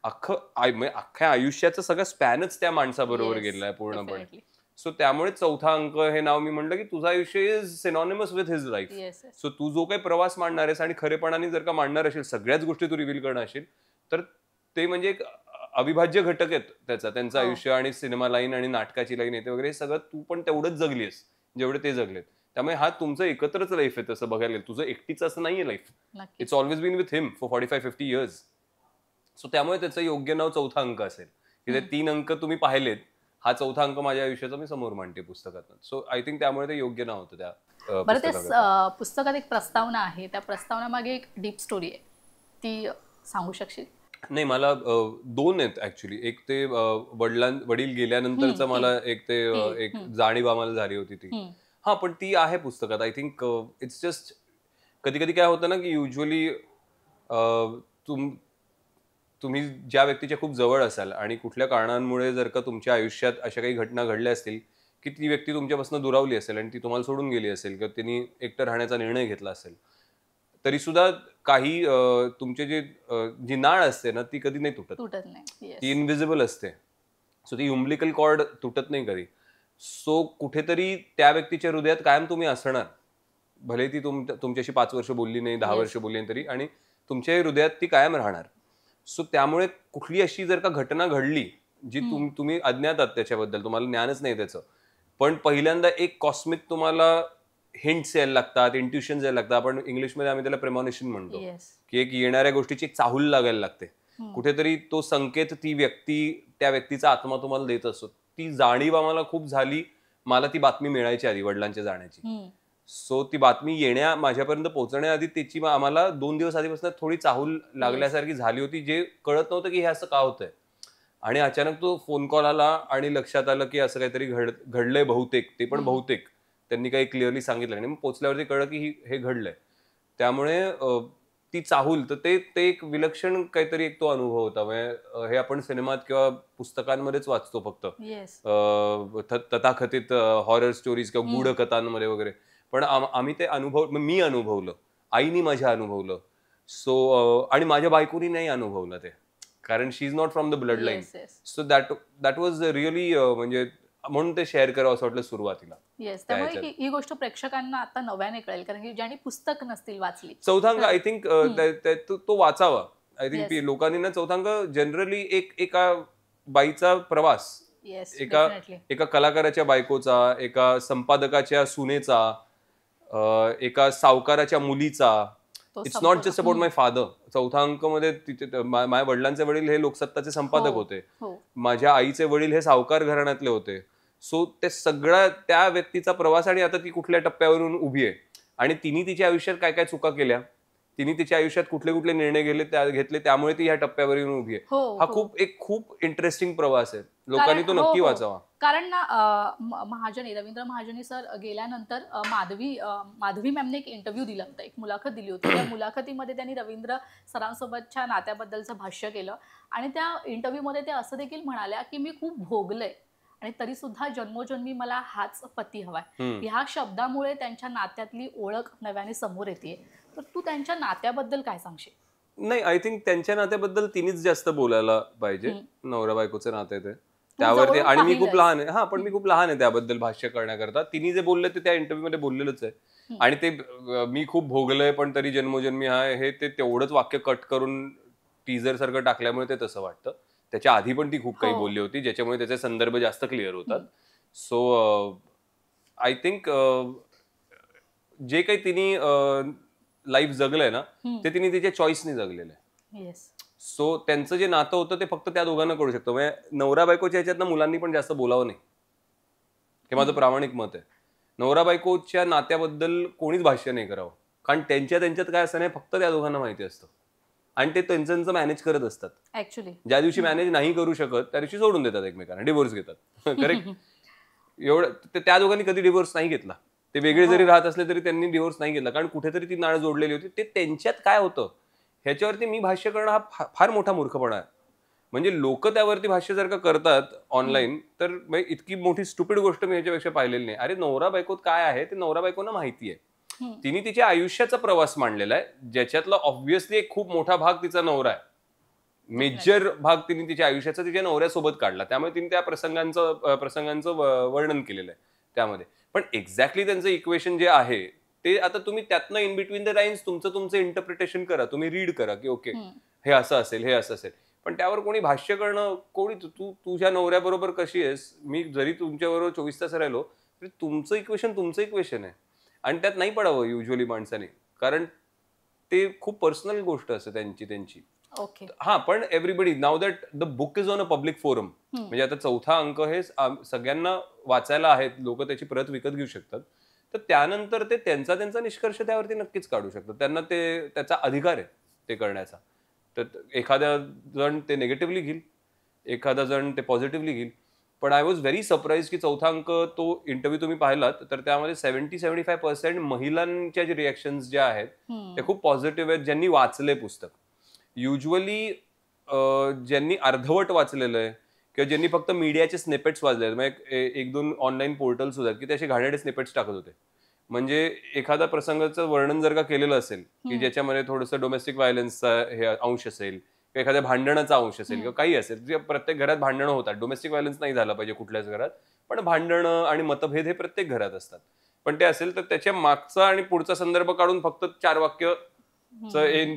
अख्ख्या आयुष्याचं सगळं स्पॅनच त्या माणसाबरोबर गेलाय पूर्णपणे. सो त्यामुळे चौथा अंक हे नाव मी म्हणलं की तुझं आयुष्य is synonymous with his life. So तू जो काही प्रवास मांडणार आहेस आणि खरेपणाने जर का मांडणार असेल, सगळ्याच गोष्टी तू रिव्हील करणार असेल, तर ते म्हणजे एक अविभाज्य घटक आहेत त्यांचं आयुष्य आणि सिनेमा लाईन आणि नाटकाची लाईन येते वगैरे, हे सगळं तू पण तेवढंच जगलीस जेवढे ते जगलेत. त्यामुळे हा तुमचं एकत्रच लाईफ आहे तसं बघायला गेलं. तुझं एकटीच असं नाहीये life. It's always been with him for 45-50 years. So त्यामुळे त्याचं योग्य नाव चौथा अंक असेल की ते 3 अंक तुम्ही पाहिलेत, हा चौथा अंक माझ्या आयुष्याचा मी समोर मांडते पुस्तकात. सो आय थिंक त्यामुळे ते योग्य नाव होतं त्या बरं. ते पुस्तकात एक प्रस्तावना आहे, त्या प्रस्तावनामागे एक डीप स्टोरी आहे, ती सांगू शकशील? नाही, मला 2 आहेत ऍक्च्युली. एक ते वडील गेल्यानंतरचं मला एक ते एक जाणीव आम्हाला झाली होती ती. हा, पण ती आहे पुस्तकात. आय थिंक इट्स जस्ट कधी कधी काय होतं ना की युजली तुम्ही ज्या व्यक्तीच्या खूप जवळ असाल आणि कुठल्या कारणांमुळे जर का तुमच्या आयुष्यात अशा काही घटना घडल्या असतील की ती व्यक्ती तुमच्यापासून दुरावली असेल आणि ती तुम्हाला सोडून गेली असेल किंवा तिने एकटं राहण्याचा निर्णय घेतला असेल, तरी सुद्धा काही तुमचे जी नाळ असते ना ती कधी नाही तुटत नाही. ती इनविजिबल असते. सो ती उम्बिलिकल कॉर्ड तुटत नाही कधी. सो कुठेतरी त्या व्यक्तीच्या हृदयात कायम तुम्ही असणार, भले ती तुमच्याशी 5 वर्ष बोलली नाही, 10 वर्ष बोलली नाही तरी, आणि तुमच्या हृदयात ती कायम राहणार. सो त्यामुळे कुठली अशी जर का घटना घडली जी तुम्ही अज्ञात आहात त्याच्याबद्दल, तुम्हाला ज्ञानच नाही त्याचं, पण पहिल्यांदा एक कॉस्मिक तुम्हाला हिंट्स यायला लागतात, इंट्युशन्स यायला लागतात. आपण इंग्लिशमध्ये आम्ही त्याला प्रेमॉनिशन म्हणतो की एक येणाऱ्या गोष्टीची एक चाहूल लागायला लागते कुठेतरी. तो संकेत ती व्यक्ती, त्या व्यक्तीचा आत्मा तुम्हाला देत असतो. ती जाणीव आम्हाला खूप झाली. मला ती बातमी मिळायची आधी वडिलांच्या जाण्याची. सो ती बातमी माझ्यापर्यंत पोहोचण्याआधी त्याची आम्हाला 2 दिवस आधीपासून थोडी चाहूल लागल्यासारखी झाली होती, जे कळत नव्हतं की हे असं का होतंय. आणि अचानक तो फोन कॉल आला आणि लक्षात आलं की असं काहीतरी घडलंय बहुतेक. ते पण बहुतेक, त्यांनी काही क्लिअरली सांगितलं नाही. मग पोचल्यावरती कळलं की हे घडलंय. त्यामुळे ती चाहूल, तर ते एक विलक्षण काहीतरी एक तो अनुभव होता. म्हणजे हे आपण सिनेमात किंवा पुस्तकांमध्येच वाचतो फक्त, तथाकथित हॉरर स्टोरीज किंवा गूढ कथांमध्ये वगैरे, पण आम्ही ते मी अनुभवलं, आईनी माझ्या अनुभवलं. सो आणि माझ्या बायकोनी नाही अनुभवलं ते, कारण she is not from the blood line. So that was really, म्हणजे म्हणून ते शेअर करावं असं वाटलं सुरुवातीला. त्यामुळे ही गोष्ट प्रेक्षकांना आता नव्याने कळेल, कारण की ज्यांनी पुस्तक नसतील वाचली. चौथांक आय थिंक तो वाचावा. आय थिंक लोकांनी ना चौथांक जनरली एका बाईचा प्रवास, एका कलाकाराच्या बायकोचा, एका संपादकाच्या सुनेचा, एका सावकाराच्या मुलीचा. It's not just about my father. चौथा अंक मध्ये माझ्या वडिलांचे वडील हे लोकसत्ताचे संपादक होते, माझ्या आईचे वडील हे सावकार घराण्यातले होते. सो ते सगळा त्या व्यक्तीचा प्रवास, आणि आता ती कुठल्या टप्प्यावरून उभी आहे आणि तिने तिच्या आयुष्यात काय काय चुका केल्या, तिने तिच्या आयुष्यात कुठले कुठले निर्णय घेतले, त्यामुळे ती ह्या टप्प्यावर येऊन उभी आहे. हा खूप इंटरेस्टिंग प्रवास आहे. लोकांनी तो नक्की वाचावा. कारण ना रवींद्र महाजनी सर गेल्यानंतर माधवी मॅमने एक इंटरव्ह्यू दिला होता, एक मुलाखत दिली होती. त्या मुलाखतीमध्ये त्यांनी रवींद्र सरांसोबतच्या नात्याबद्दलचं भाष्य केलं आणि त्या इंटरव्ह्यूमध्ये ते असं देखील म्हणाल्या की मी खूप भोगलंय आणि तरी सुद्धा जन्मोजन्मी मला हाच पती हवाय. ह्या शब्दामुळे त्यांच्या नात्यातली ओळख नव्याने समोर येते. तर तू त्यांच्या नात्याबद्दल काय सांगशील? नाही, आय थिंक त्यांच्या नात्याबद्दल तिनेच जास्त बोलायला पाहिजे. नवरा बायकोचे नाते ते त्यावरती, आणि मी खूप लहान आहे. हा, पण मी खूप लहान आहे त्याबद्दल भाष्य करण्याकरता. तिने जे बोलले ते त्या इंटरव्ह्यू मध्ये बोललेलंच आहे. आणि ते मी खूप भोगलंय पण तरी जन्मोजन्मी हा, हे ते तेवढंच वाक्य कट करून टीजर सारखं टाकल्यामुळे ते तसं वाटतं. त्याच्या आधी पण ती खूप काही बोलली होती, ज्याच्यामुळे त्याचे संदर्भ जास्त क्लिअर होतात. सो आय थिंक जे काही तिने लाईफ जगलंय ना ते तिने तिच्या चॉईसने जगलेलं आहे. येस. सो त्यांचं जे नातं होतं ते फक्त त्या दोघांना कळू शकतं. म्हणजे नवरा बायकोच्या ह्याच्यातनं मुलांनी पण जास्त बोलावं नाही, हे माझं प्रामाणिक मत आहे. नवरा बायकोच्या नात्याबद्दल कोणीच भाष्य नाही करावं, कारण त्यांच्यात काय असं नाही, फक्त त्या दोघांना माहिती असतं आणि ते त्यांचं मॅनेज करत असतात. ऍक्च्युली ज्या दिवशी मॅनेज नाही करू शकत त्या दिवशी सोडून देतात एकमेकांना, डिवोर्स घेतात. करेक्ट. एवढं त्या दोघांनी कधी डिवोर्स नाही घेतला. ते वेगळे जरी राहत असले तरी त्यांनी डिवोर्स नाही घेतला, कारण कुठेतरी ती नाळ जोडलेली होती. ते त्यांच्यात काय होतं ह्याच्यावरती मी भाष्य करणं हा फार मोठा मूर्खपणा आहे. म्हणजे लोक त्यावरती भाष्य जर का करतात ऑनलाईन तर म्हणजे इतकी मोठी स्टुपिड गोष्ट मी ह्याच्यापेक्षा पाहिलेली नाही. अरे नवरा बायकोत काय आहे ते नवरा बायकोंना माहिती आहे. तिने तिच्या आयुष्याचा प्रवास मांडलेला आहे, ज्याच्यातला ऑब्व्हियसली एक खूप मोठा भाग तिचा नवरा आहे. मेजर भाग तिने तिच्या आयुष्याचा तिच्या नवऱ्यासोबत काढला, त्यामुळे तिने त्या प्रसंगांचं वर्णन केलेलं आहे त्यामध्ये. पण एक्झॅक्टली त्यांचं इक्वेशन जे आहे ते आता तुम्ही त्यातनं इन बिटवीन द लाईन्स तुमचं इंटरप्रिटेशन करा, तुम्ही रीड करा की ओके हे असं असेल, हे असं असेल. पण त्यावर कोणी भाष्य करणं, कोणी तू तुझ्या नवऱ्याबरोबर कशी आहेस, मी जरी तुमच्याबरोबर 24 तास राहिलो तरी तुमचं इक्वेशन आहे. आणि त्यात नाही पडावं युजली माणसाने, कारण ते खूप पर्सनल गोष्ट असते त्यांची. ओके. हा, पण everybody now that the book is on a public forum. म्हणजे आता 4था अंक हे सगळ्यांना वाचायला आहेत, लोक त्याची प्रत विकत घेऊ शकतात. तर त्यानंतर ते त्यांचा निष्कर्ष त्यावरती नक्कीच काढू शकतात. त्यांना त्याचा अधिकार आहे ते करण्याचा. तर एखादा जण ते निगेटिव्हली घेईल, एखादा जण ते पॉझिटिव्हली घेईल. पण आय वॉज व्हेरी सरप्राईज की 4था अंक तो इंटरव्ह्यू तुम्ही पाहिलात तर त्यामध्ये 70-75% महिलांच्या जे रिॲक्शन्स ज्या आहेत त्या खूप पॉझिटिव्ह आहेत, ज्यांनी वाचले पुस्तक. युजली ज्यांनी अर्धवट वाचलेलं आहे किंवा ज्यांनी फक्त मीडियाचे स्निपेट्स वाचले आहेत, म्हणजे 1-2 ऑनलाईन पोर्टल्स होतात की त्याचे घाणेरडे स्निपेट्स टाकत होते. म्हणजे एखादा प्रसंगाचं वर्णन जर का केलेलं असेल की ज्याच्यामध्ये थोडंसं डोमेस्टिक व्हायलन्सचा हे अंश असेल किंवा एखाद्या भांडणाचा अंश असेल किंवा काही असेल, जे प्रत्येक घरात भांडणं होतात, डोमेस्टिक व्हायलन्स नाही झाला पाहिजे कुठल्याच घरात, पण भांडणं आणि मतभेद हे प्रत्येक घरात असतात. पण ते असेल तर त्याच्या मागचा आणि पुढचा संदर्भ काढून फक्त 4 वाक्य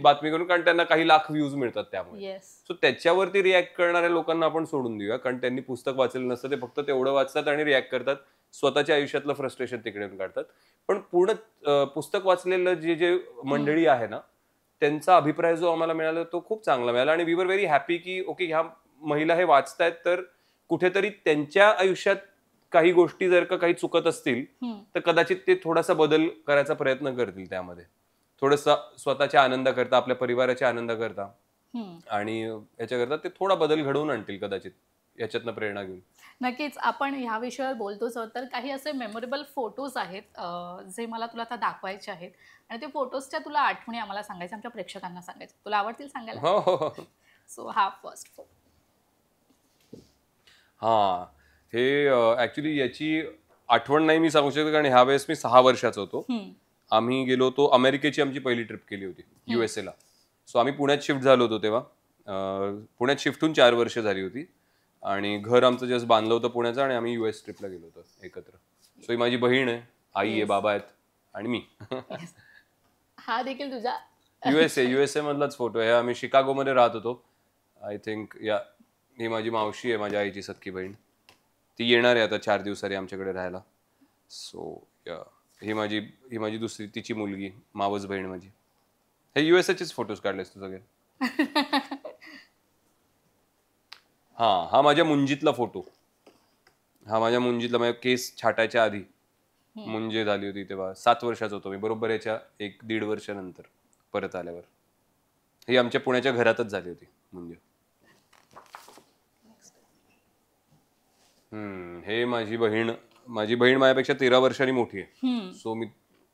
बातमी करून, कारण त्यांना काही लाख व्ह्यूज मिळतात त्यामुळे. सो त्याच्यावरती रिॲक्ट करणाऱ्या लोकांना आपण सोडून देऊया, कारण त्यांनी पुस्तक वाचलेलं नसतं, ते फक्त तेवढं वाचतात आणि रिॲक्ट करतात, स्वतःच्या आयुष्यातलं फ्रस्ट्रेशन तिकडे काढतात. पण पूर्ण पुस्तक वाचलेलं जे मंडळी आहे ना, त्यांचा अभिप्राय जो आम्हाला मिळाला तो खूप चांगला मिळाला आणि वी वर व्हेरी हॅपी की ओके ह्या महिला हे वाचतायत तर कुठेतरी त्यांच्या आयुष्यात काही गोष्टी जर का काही चुकत असतील तर कदाचित ते थोडासा बदल करायचा प्रयत्न करतील, त्यामध्ये थोडंसं स्वतःच्या आनंदाकरता, आपल्या परिवाराच्या आनंदाकरता आणि याच्याकरता ते थोडा बदल घडवून आणतील कदाचित याच्यातनं प्रेरणा घेऊन. नक्कीच. आपण ह्या विषयावर बोलतोच आहोत, तर काही असे मेमोरेबल फोटोज आहेत जे मला तुला आता दाखवायचे आहेत आणि ते फोटोजच्या तुला आठवणी आम्हाला सांगायचं, आमच्या प्रेक्षकांना सांगायचं. तुला आवडतील सांगायला? हो. सो हा फर्स्ट फोटो. हा, हे ऍक्च्युली याची आठवण नाही मी सांगू शकतो, कारण ह्या वेळेस मी 6 वर्षाचा होतो. आम्ही गेलो होतो, अमेरिकेची आमची पहिली ट्रिप केली होती USA ला. सो आम्ही पुण्यात शिफ्ट झालो होतो तेव्हा. पुण्यात शिफ्ट होऊन 4 वर्ष झाली होती आणि घर आमचं जस्ट बांधलं होतं पुण्याचं आणि आम्ही US ट्रिपला गेलो होतो एकत्र. सो ही माझी बहीण आहे, आई आहे, बाबा आहेत आणि मी. हा देखील तुझा USA मधलाच फोटो आहे. आम्ही शिकागोमध्ये राहत होतो. आय थिंक ही माझी मावशी आहे, माझ्या आईची सख्खी बहीण. ती येणार आहे आता 4 दिवसांनी आमच्याकडे राहायला. सो ही माझी दुसरी तिची मुलगी, मावस बहीण माझी. हे USAचेच फोटोज काढलेस तू सगळे. हा माझ्या मुंजीतला फोटो. माझ्या माझ्या केस छाटायच्या आधी मुंजे झाली होती तेव्हा 7 वर्षाचा होतो मी, बरोबर याच्या 1-1.5 वर्षानंतर परत आल्यावर. ही आमच्या पुण्याच्या घरातच झाली होती मुंजे. हे माझी बहीण माझ्यापेक्षा 13 वर्षांनी मोठी आहे. सो मी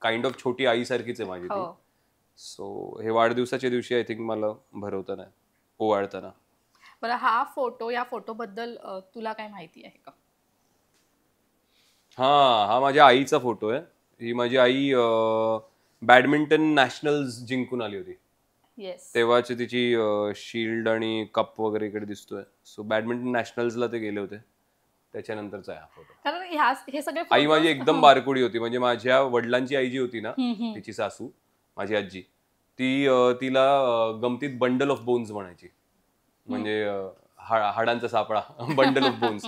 काइंड ऑफ छोटी आईसारखीच आहे माझी ती. सो हे वाढदिवसाच्या दिवशी आय थिंक मला भरवताना, ओवाळताना. बरं, हा फोटो, या फोटो बद्दल तुला काय माहिती आहे का? हा माझ्या आईचा फोटो आहे. ही माझी आई बॅडमिंटन नॅशनल्स जिंकून आली होती. तेव्हाची तिची शील्ड आणि कप वगैरे इकडे दिसतोय. सो बॅडमिंटन नॅशनल्सला ते गेले होते, त्याच्यानंतरचा हा फोटो. कारण हे सगळे आई माझी एकदम बारकुडी होती. म्हणजे माझ्या वडिलांची आई जी होती ना, तिची सासू, माझी आजी, तिला गमतीत बंडल ऑफ बोन्स म्हणायची. म्हणजे हाडांचा सापळा, बंडल ऑफ बोन्स.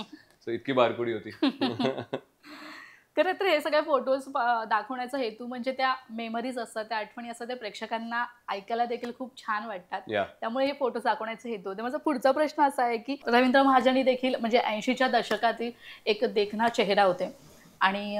सो इतकी बारकुडी होती. खरं तर हे सगळे फोटोज दाखवण्याचा हेतू म्हणजे त्या मेमरीज असतात, त्या आठवणी असतात, त्या प्रेक्षकांना ऐकायला देखील खूप छान वाटतात. त्यामुळे हे फोटोज दाखवण्याचा हेतू होते. माझा पुढचा प्रश्न असा आहे की रवींद्र महाजनी देखील म्हणजे 80च्या दशकातील एक देखणा चेहरा होते आणि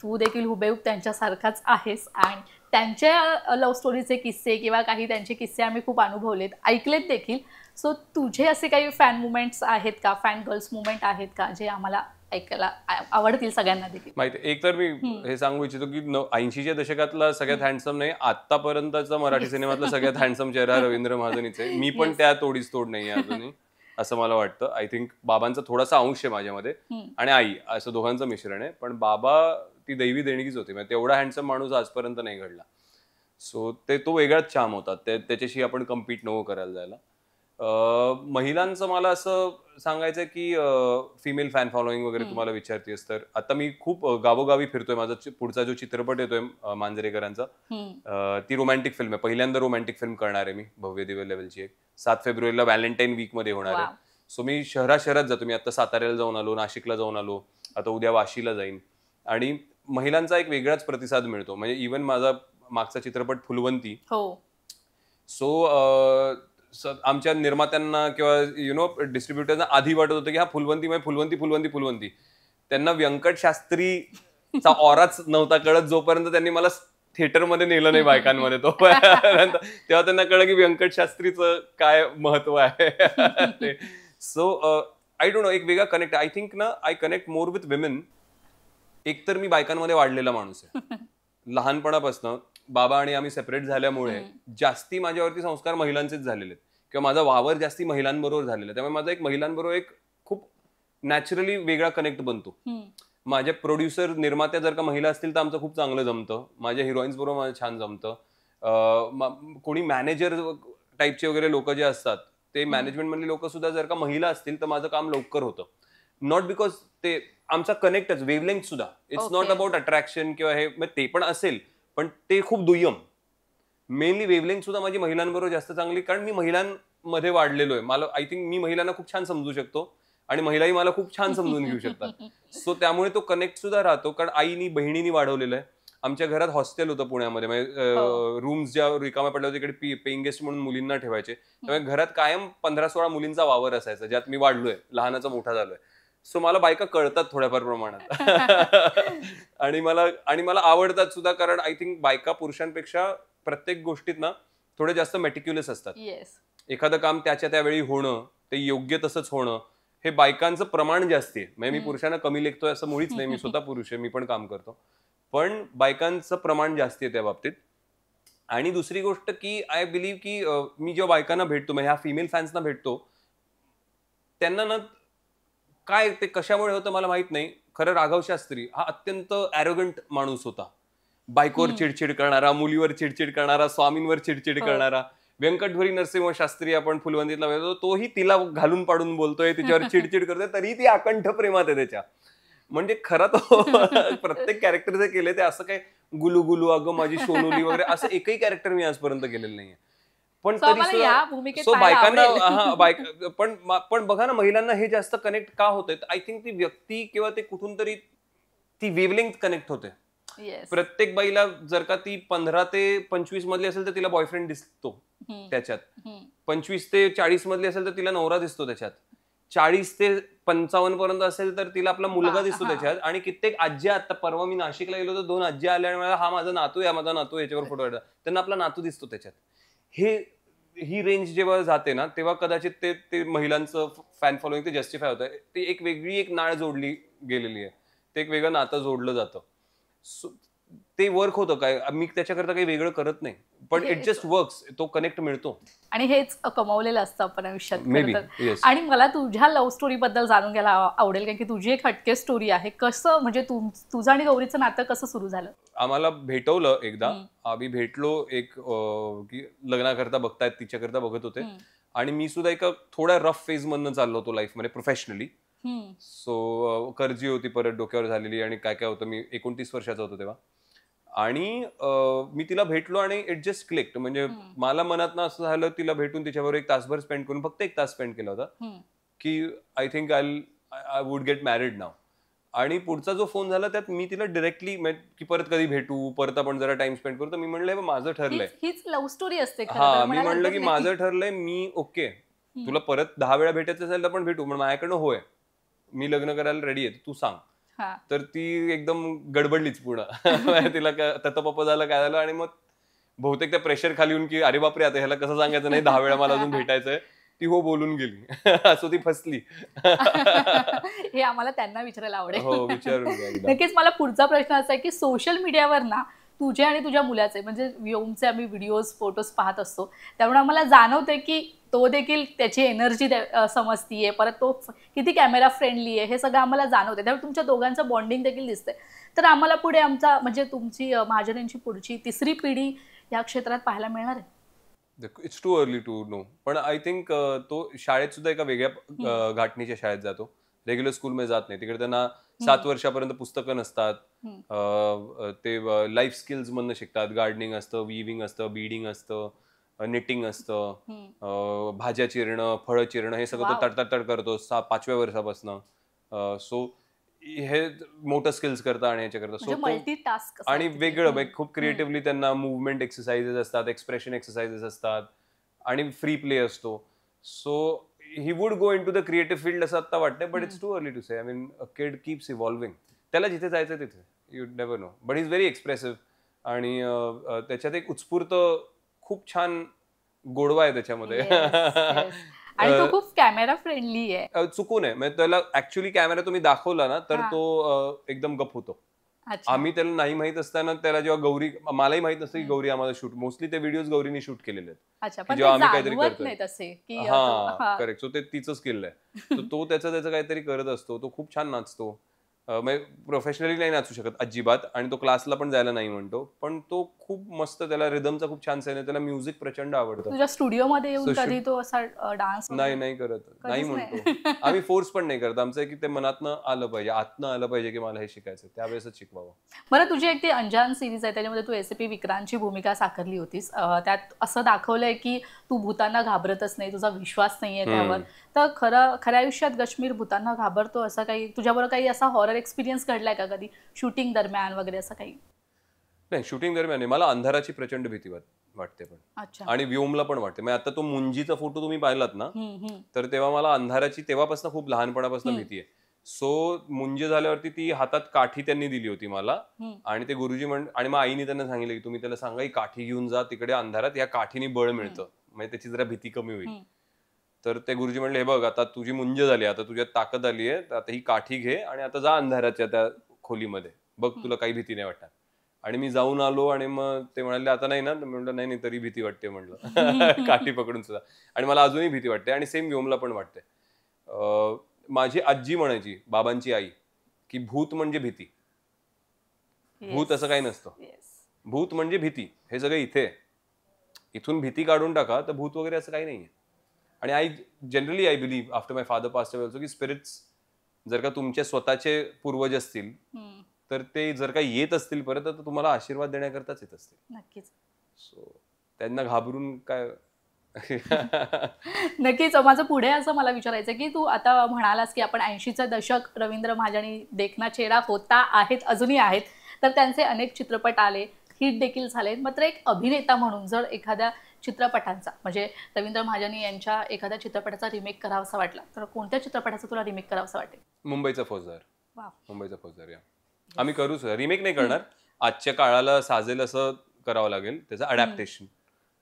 तू देखील हुबेहूब त्यांच्यासारखाच आहेस आणि त्यांच्या लव्ह स्टोरीचे किस्से किंवा काही त्यांचे किस्से आम्ही खूप अनुभवलेत, ऐकलेत देखील. सो तुझे असे काही फॅन मुमेंट्स आहेत का, फॅन गर्ल्स मुमेंट आहेत का, जे आम्हाला ऐकायला आवडतील सगळ्यांना देखील? माहिती एक तर मी हे सांगू इच्छितो की 80च्या दशकातला सगळ्यात हँडसम नाही, आतापर्यंतचा मराठी सिनेमातला सगळ्यात हँडसम चेहरा रवींद्र महाजनीचे. मी पण त्या तोडीस तोड नाहीये अजूनही, असं मला वाटतं. आय थिंक बाबांचा थोडासा अंश आहे माझ्यामध्ये आणि आई, असं दोघांचं मिश्रण आहे. पण बाबा ती दैवी देणगीच होती, म्हणजे तेवढा हँडसम माणूस आजपर्यंत नाही घडला. सो तो वेगळाच छाम होता, त्याच्याशी आपण कम्पीट नको करायला जायला. महिलांचं मला असं सांगायचं की फिमेल फॅन फॉलोईंग वगैरे तुम्हाला विचारतेस तर आता मी खूप गावोगावी फिरतोय. माझा पुढचा जो चित्रपट येतोय मांजरेकरांचा, ती रोमॅन्टिक फिल्म आहे. पहिल्यांदा रोमॅन्टिक फिल्म करणार आहे मी, भव्य दिव्य लेवलची. 7 फेब्रुवारीला व्हॅलेंटाईन वीक मध्ये होणार आहे. सो मी शहरात जातो. मी आता साताऱ्याला जाऊन आलो, नाशिकला जाऊन आलो, आता उद्या वाशीला जाईन. आणि महिलांचा एक वेगळाच प्रतिसाद मिळतो. म्हणजे इव्हन माझा मागचा चित्रपट फुलवंती, सो आमच्या निर्मात्यांना किंवा डिस्ट्रीब्युटरना आधी वाटत होतं की हा फुलवंती म्हणजे फुलवंती फुलवंती फुलवंती. त्यांना व्यंकट शास्त्रीचा ऑराच नव्हता कळत जोपर्यंत त्यांनी मला थिएटरमध्ये नेलं नाही बायकांमध्ये. तेव्हा त्यांना कळलं की व्यंकट शास्त्रीचं काय महत्व आहे. सो आय डोंट नो, एक वेगळा कनेक्ट. आय थिंक ना, I connect more with women. एकतर मी बायकांमध्ये वाढलेला माणूस आहे. लहानपणापासून बाबा आणि आम्ही सेपरेट झाल्यामुळे जास्ती माझ्यावरती संस्कार महिलांचेच झालेले आहेत किंवा माझा वावर जास्ती महिलांबरोबर झालेला आहे. त्यामुळे माझा एक महिलांबरोबर एक खूप नॅचरली वेगळा कनेक्ट बनतो. माझ्या प्रोड्युसर निर्मात्या जर का महिला असतील तर आमचं खूप चांगलं जमतं. माझ्या हिरोईन्स बरोबर माझं छान जमतं. कोणी मॅनेजर टाईपचे वगैरे लोक जे असतात, ते मॅनेजमेंट मधली लोक सुद्धा जर का महिला असतील तर माझं काम लवकर होतं. नॉट बिकॉज ते आमचा कनेक्टच, वेवलेंथ सुद्धा. इट्स नॉट अबाउट अट्रॅक्शन किंवा हे, ते पण असेल पण ते खूप दुय्यम. मेनली वेवलेंथ सुद्धा माझी महिलांबरोबर जास्त चांगली, कारण मी महिलांमध्ये वाढलेलो आहे. मला आय थिंक मी महिलांना खूप छान समजू शकतो आणि महिलाही मला खूप छान समजून घेऊ शकतात. सो त्यामुळे तो कनेक्ट सुद्धा राहतो, कारण आईनी बहिणीनी वाढवलेलं आहे. आमच्या घरात हॉस्टेल होतं पुण्यामध्ये, म्हणजे रूम्स ज्या रिकाम्या पडल्या होत्या तिकडे पेइंग गेस्ट म्हणून मुलींना ठेवायचे. त्यामुळे घरात कायम 15-16 मुलींचा वावर असायचा, ज्यात मी वाढलोय, लहानाचा मोठा झालोय. सो मला बायका कळतात थोड्याफार प्रमाणात आणि मला आवडतात सुद्धा, कारण आय थिंक बायका पुरुषांपेक्षा प्रत्येक गोष्टीत ना थोडे जास्त मेटिक्युलस असतात. एखादं काम त्याच्या त्यावेळी होणं, ते योग्य तसंच होणं, हे बायकांचं प्रमाण जास्त आहे. म्हणजे मी पुरुषांना कमी लेखतोय असं मुळीच नाही. मी स्वतः पुरुष आहे, मी पण काम करतो, पण बायकांचं प्रमाण जास्त आहे त्या बाबतीत. आणि दुसरी गोष्ट की आय बिलीव्ह की मी जेव्हा बायकांना भेटतो, म्हणजे ह्या फिमेल फॅन्सना भेटतो, त्यांना ना काय ते कशामुळे होतं मला माहित नाही. खरं राघव शास्त्री हा अत्यंत ॲरोगंट माणूस होता. बायकोवर चिडचिड करणारा, मुलीवर चिडचिड करणारा, स्वामींवर चिडचिड करणारा. व्यंकटभरी नरसिंह शास्त्री आपण फुलवंतीतला बघतो, तोही तिला घालून पाडून बोलतोय, तिच्यावर चिडचिड करतोय, तरी ती अकंठ प्रेमात आहे त्याच्या. म्हणजे खरं तो प्रत्येक कॅरेक्टर जे केले ते असं काय गुलू गुलू अगं माझी सोनुली वगैरे असं एकही कॅरेक्टर मी आजपर्यंत केलेलं नाहीये. पण तरी बायका पण बघा ना, महिलांना हे जास्त कनेक्ट का होतंय? आय थिंक ती व्यक्ती किंवा ते कुठून तरी ती वेवलेंथ कनेक्ट होते. प्रत्येक बाईला जर का ती 15 ते 25 मधली असेल तर तिला बॉयफ्रेंड दिसतो त्याच्यात. 25 ते 40 मधली असेल तर तिला नवरा दिसतो त्याच्यात. 40 ते 55 पर्यंत असेल तर तिला आपला मुलगा दिसतो त्याच्यात. आणि कित्येक आज्या, आता परवा मी नाशिकला गेलो तर 2 आज्या आल्या आणि मला हा माझा नातू आहे, माझा नातू, याच्यावर फोटो काढला, त्यांना आपला नातू दिसतो त्याच्यात. ही रेंज जेव्हा जाते ना, तेव्हा कदाचित ते महिलांचं फॅन फॉलोइंग ते जस्टिफाय होतं. ती एक वेगळी एक नाळ जोडली गेलेली आहे, ते एक वेगळं नातं जोडलं जातं. ते वर्क होतं. काय मी त्याच्याकरता काही वेगळं करत नाही, पण इट जस्ट वर्क्स. तो कनेक्ट मिळतो आणि हेच कमावलेलं असतं आपण आयुष्यात. आणि मला तुझ्या लव्ह स्टोरी बद्दल जाणून घ्यायला आवडेल, कारण की तुझी एक हटके स्टोरी आहे. कसं म्हणजे तुझं आणि गौरीचं नातं कसं सुरू झालं? आम्हाला भेटवलं एकदा, आम्ही भेटलो एक की लग्नाकरता बघतायत, तिच्याकरता बघत होते. आणि मी सुद्धा एका थोड्या रफ फेज मधनं चाललो होतो लाईफ मध्ये प्रोफेशनली. सो कर्जी होती परत डोक्यावर झालेली आणि काय काय होतं. मी 29 वर्षाचा होतो तेव्हा. आणि मी तिला भेटलो आणि इट जस्ट क्लिक्ड. म्हणजे मला मनात ना असं झालं, तिला भेटून तिच्याबरोबर 1 तासभर स्पेंड करून, फक्त 1 तास स्पेंड केला होता, की I think I would get married now. आणि पुढचा जो फोन झाला त्यात मी तिला डिरेक्टली की परत कधी भेटू, परत आपण जरा टाइम स्पेंड करू. तर मी म्हणलं माझं ठरलंय. हीच लव्ह स्टोरी असते खरं तर, हा, मी म्हणायला म्हणलं हरकत की नाही. माझं ठरलंय, मी ओके, तुला परत 10 वेळा भेटायचं असेल तर पण भेटू, पण माझ्याकडनं होय, मी लग्न करायला रेडी आहे, तू सांग. हा. तर ती एकदम गडबडलीच पूर्ण. तिला तत्पप्प झालं, काय झालं, आणि मग बहुतेक त्या प्रेशर खाली येऊन की अरे बापरे, आता ह्याला कसं सांगायचं नाही 10 वेळा मला अजून भेटायचंय, ती हो बोलून गेली. असो ती फसली. हे आम्हाला त्यांना विचारायला आवडेल. हो, विचारून घ्या एकदा. नक्कीच. मला पुढचा प्रश्न असा आहे की सोशल मीडियावर ना तुझे आणि तुझ्या मुलाचे म्हणजे व्योमचे आम्ही व्हिडिओज फोटोज पाहत असतो, त्यामुळे आम्हाला जाणवते की तो देखील त्याची एनर्जी समजतीये, परत तो किती कॅमेरा फ्रेंडली आहे हे सगळं आम्हाला जाणवते. त्यामुळे तुमच्या दोघांचं बॉन्डिंग देखील दिसतंय. तर आम्हाला पुढे आमचा म्हणजे तुमची महाजनांची पुढची तिसरी पिढी या क्षेत्रात पाहायला मिळणार आहे? It's too early to know, पण आय थिंक तो शाळेत सुद्धा एका वेगळ्या घाटणीच्या शाळेत जातो, रेग्युलर स्कूलमध्ये जात नाही. तिकडे त्यांना 7 वर्षापर्यंत पुस्तकं नसतात. ते लाईफ स्किल्स मधनं शिकतात. गार्डनिंग असतं, विविंग असतं, बीडिंग असतं, निटिंग असतं, भाज्या चिरणं, फळं चिरणं, हे सगळं तो तडतड करतो 5व्या वर्षापासून. सो हे मोठं स्किल्स करता आणि ह्याच्या करता. मल्टीटास्क आणि वेगळं खूप क्रिएटिव्हली त्यांना मुवमेंट एक्सरसाइजेस असतात, एक्सप्रेशन एक्सरसाइजेस असतात, आणि फ्री प्ले असतो. So he would go into the creative field असं आता वाटतंय, but it's too early to say. I mean a kid keeps evolving. त्याला जिथे जायचं तिथे, you never know, but is very expressive. आणि त्याच्यात एक उत्स्फूर्त खूप छान गोडवा आहे त्याच्यामध्ये. आणि तो खूप कॅमेरा फ्रेंडली आहे. चुकून आहे म्हणजे त्याला ऍक्च्युअली कॅमेरा तुम्ही दाखवला ना तर तो एकदम गप होतो. आम्ही त्याला नाही माहित असताना त्याला जेव्हा गौरी, मलाही माहित नसतं की गौरी आम्हाला शूट, मोस्टली ते व्हिडिओज गौरीने शूट केलेले आहेत जेव्हा आम्ही काहीतरी करतोय. हा, करेक्ट. सो ते तिचं स्किल आहे. तो त्याचं काहीतरी करत असतो. तो खूप छान नाचतो. प्रोफेशनली नाही नाचू शकत अजिबात, आणि तो क्लासला पण जायला नाही म्हणतो, पण तो खूप मस्त, त्याला रिदमचा खूप छान सेन आहे, त्याला म्युझिक प्रचंड आवडतं. तुझ्या स्टुडिओमध्ये येऊन कधी तो असा डान्स नाही करत, नाही म्हणतो. आम्ही फोर्स पण नाही करत. आमचं की ते मनातनं आलं पाहिजे, आतनं आलं पाहिजे की मला हे शिकायचं, त्यावेळेसच शिकवावं. बरं, तुझी एक ती अंजान सिरीज आहे, त्याच्यामध्ये तू एसपी विक्रांतची भूमिका साकारली होतीस. त्यात असं दाखवलंय की तू भूतांना घाबरतच नाही, तुझा विश्वास नाहीये त्यावर. तर खऱ्या आयुष्यात गश्मीर भूतांना घाबरतो असं काही तुझ्याबरोबर काही असा हॉरर एक्सपिरियन्स घडलाय का कधी शूटिंग दरम्यान वगैरे असं काही? नाही, शूटिंग दरम्यान मला अंधाराची प्रचंड भीती वाटते पण. अच्छा. आणि व्योमला पण वाटते. म्हणजे आता तो मुंजीचा फोटो तुम्ही पाहिलात ना, तर तेव्हा मला अंधाराची तेव्हापासून खूप लहानपणापासून भीती आहे. सो मुंजे झाल्यावरती ती हातात काठी त्यांनी दिली होती मला, आणि ते गुरुजी आणि मग आईने त्यांना सांगितलं की तुम्ही त्याला सांगा ही काठी घेऊन जा तिकडे अंधारात, या काठीने बळ मिळतं, म्हणजे त्याची जरा भीती कमी होईल. तर ते गुरुजी म्हणले हे बघ, आता तुझी मुंज झाली, आता तुझ्यात ताकद आली आहे, आता ही काठी घे आणि आता जा अंधाराच्या त्या खोलीमध्ये, बघ तुला काही भीती नाही वाटणार. आणि मी जाऊन आलो, आणि मग ते म्हणाले आता नाही ना, म्हणलं नाही तरी भीती वाटते म्हणलं. काठी पकडून सुद्धा. आणि मला अजूनही भीती वाटते, आणि सेम व्योमला पण वाटते. माझी आजी म्हणायची, बाबांची आई, की भूत म्हणजे भीती, भूत असं काही नसतं, भूत म्हणजे भीती, हे सगळं इथे, इथून भीती काढून टाका तर भूत वगैरे असं काही नाहीये. आणि I believe after my father passed away also की स्पिरिट्स जर का तुमचे स्वतःचे पूर्वज असतील तर ते जर का येत असतील परत, तर तुम्हाला आशीर्वाद देण्याकरताच येत असतील. नक्कीच. सो त्यांना घाबरून काय. नक्कीच. माझं पुढे असं मला विचारायचं की तू आता म्हणालास की आपण 80चं दशक, रवींद्र महाजनी देखना चेहरा होता, आहेत, अजूनही आहेत. तर त्यांचे अनेक चित्रपट आले, हिट देखील झाले. मात्र एक अभिनेता म्हणून जर एखाद्या चित्रपटांचा म्हणजे रवींद्र महाजनी यांच्या एखाद्या चित्रपटाचा रिमेक करावासा वाटला तर कोणत्या चित्रपटाचा तुला रिमेक करावासा वाटेल? मुंबईचा फौजदार. मुंबईचा फौजदार. या आम्ही करूच, रिमेक नाही करणार, आजच्या काळाला साजेल असं करावं लागेल त्याचं अडॅप्टेशन,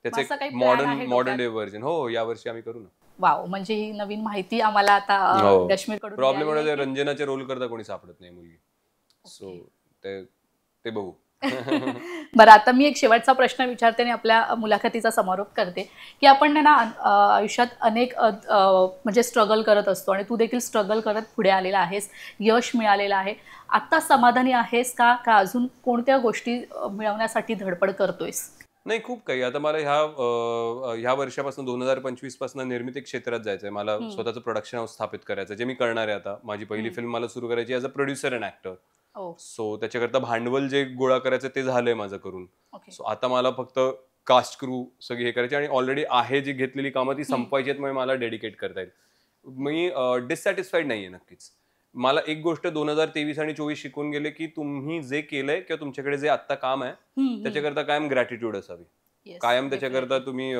त्याचं मॉडर्न डे व्हर्जन. हो, यावर्षी आम्ही करू ना. वाव, म्हणजे ही नवीन माहिती आम्हाला आता काश्मीरकडून. प्रॉब्लेम म्हणजे रंजनाचे रोल करता कोणी सापडत नाही मुलगी, सो ते बघू. बरं, आता मी एक शेवटचा प्रश्न विचारते आणि आपल्या मुलाखतीचा समारोप करते की आपण ना आयुष्यात अनेक म्हणजे स्ट्रगल करत असतो, आणि तू देखील स्ट्रगल करत पुढे आलेला आहेस, यश मिळालेलं आहे. आता समाधानी आहेस का अजून कोणत्या गोष्टी मिळवण्यासाठी धडपड करतोयस? नाही, खूप काही. आता मला ह्या वर्षापासून 2025 पासून निर्मिती क्षेत्रात जायचंय. मला स्वतःचं प्रोडक्शन हाऊस स्थापित करायचं, जे मी करणार आहे. आता माझी पहिली फिल्म मला सुरू करायची as a producer and actor. So त्याच्याकरता भांडवल जे गोळा करायचं ते झालंय माझं करून. सो आता मला फक्त कास्ट क्रू सगळी हे करायची, आणि ऑलरेडी आहे जी घेतलेली कामं ती संपवायची आहेत, म्हणजे मला डेडिकेट करता येईल. मी डिससॅटिस्फाईड नाहीये नक्कीच. मला एक गोष्ट 2023 आणि 24 शिकून गेले की तुम्ही जे केलंय किंवा तुमच्याकडे जे आत्ता काम आहे त्याच्याकरता कायम ग्रॅटिट्यूड असावी, Yes, कायम त्याच्याकरता तुम्ही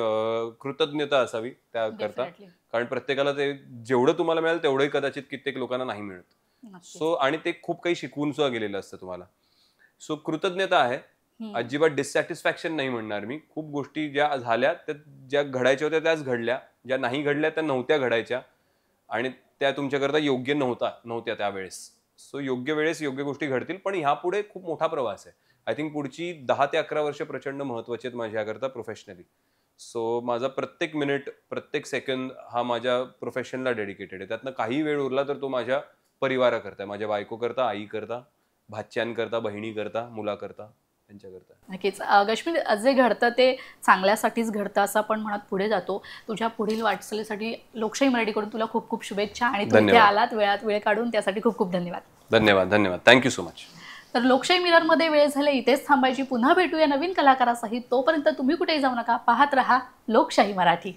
कृतज्ञता असावी त्याकरता. definitely. कारण प्रत्येकाला ते जेवढं तुम्हाला मिळेल तेवढंही कदाचित कित्येक लोकांना नाही मिळत. नक्कीच. सो आणि ते खूप काही शिकवून सुद्धा गेलेलं असतं तुम्हाला. सो कृतज्ञता आहे. अजिबात डिससॅटिस्फॅक्शन नाही म्हणणार मी. खूप गोष्टी ज्या झाल्या त्या ज्या घडायच्या होत्या त्याच घडल्या, ज्या नाही घडल्या त्या नव्हत्या घडायच्या आणि त्या तुमच्याकरता योग्य नव्हत्या त्यावेळेस. सो योग्य वेळेस योग्य गोष्टी घडतील, पण ह्यापुढे खूप मोठा प्रवास आहे. आय थिंक पुढची 10 ते 11 वर्ष प्रचंड महत्वाची आहेत माझ्याकरता प्रोफेशनली. सो माझा प्रत्येक मिनिट प्रत्येक सेकंद हा माझ्या प्रोफेशनला डेडिकेटेड आहे. त्यातनं काही वेळ उरला तर तो माझ्या परिवाराकरता, माझ्या बायकोकरता, आईकरता, भाच्यांकरता, बहिणीकरता, मुलाकरता, त्यांच्याकरता. नक्कीच. गश्मी, जे घडतं ते चांगल्यासाठीच घडतं असं आपण म्हणत पुढे जातो. तुझ्या पुढील वाटचालीसाठी लोकशाही मराठीकडून तुला खूप खूप शुभेच्छा आणि तू इथे धन्यवाद. आलात वेळात वेळ काढून त्यासाठी खूप खूप धन्यवाद. धन्यवाद. Thank you so much. तर लोकशाही मिररमध्ये वेळ झाले इथेच थांबायची. पुन्हा भेटूया नवीन कलाकारासहित. तोपर्यंत तुम्ही कुठेही जाऊ नका. पाहत रहा लोकशाही मराठी.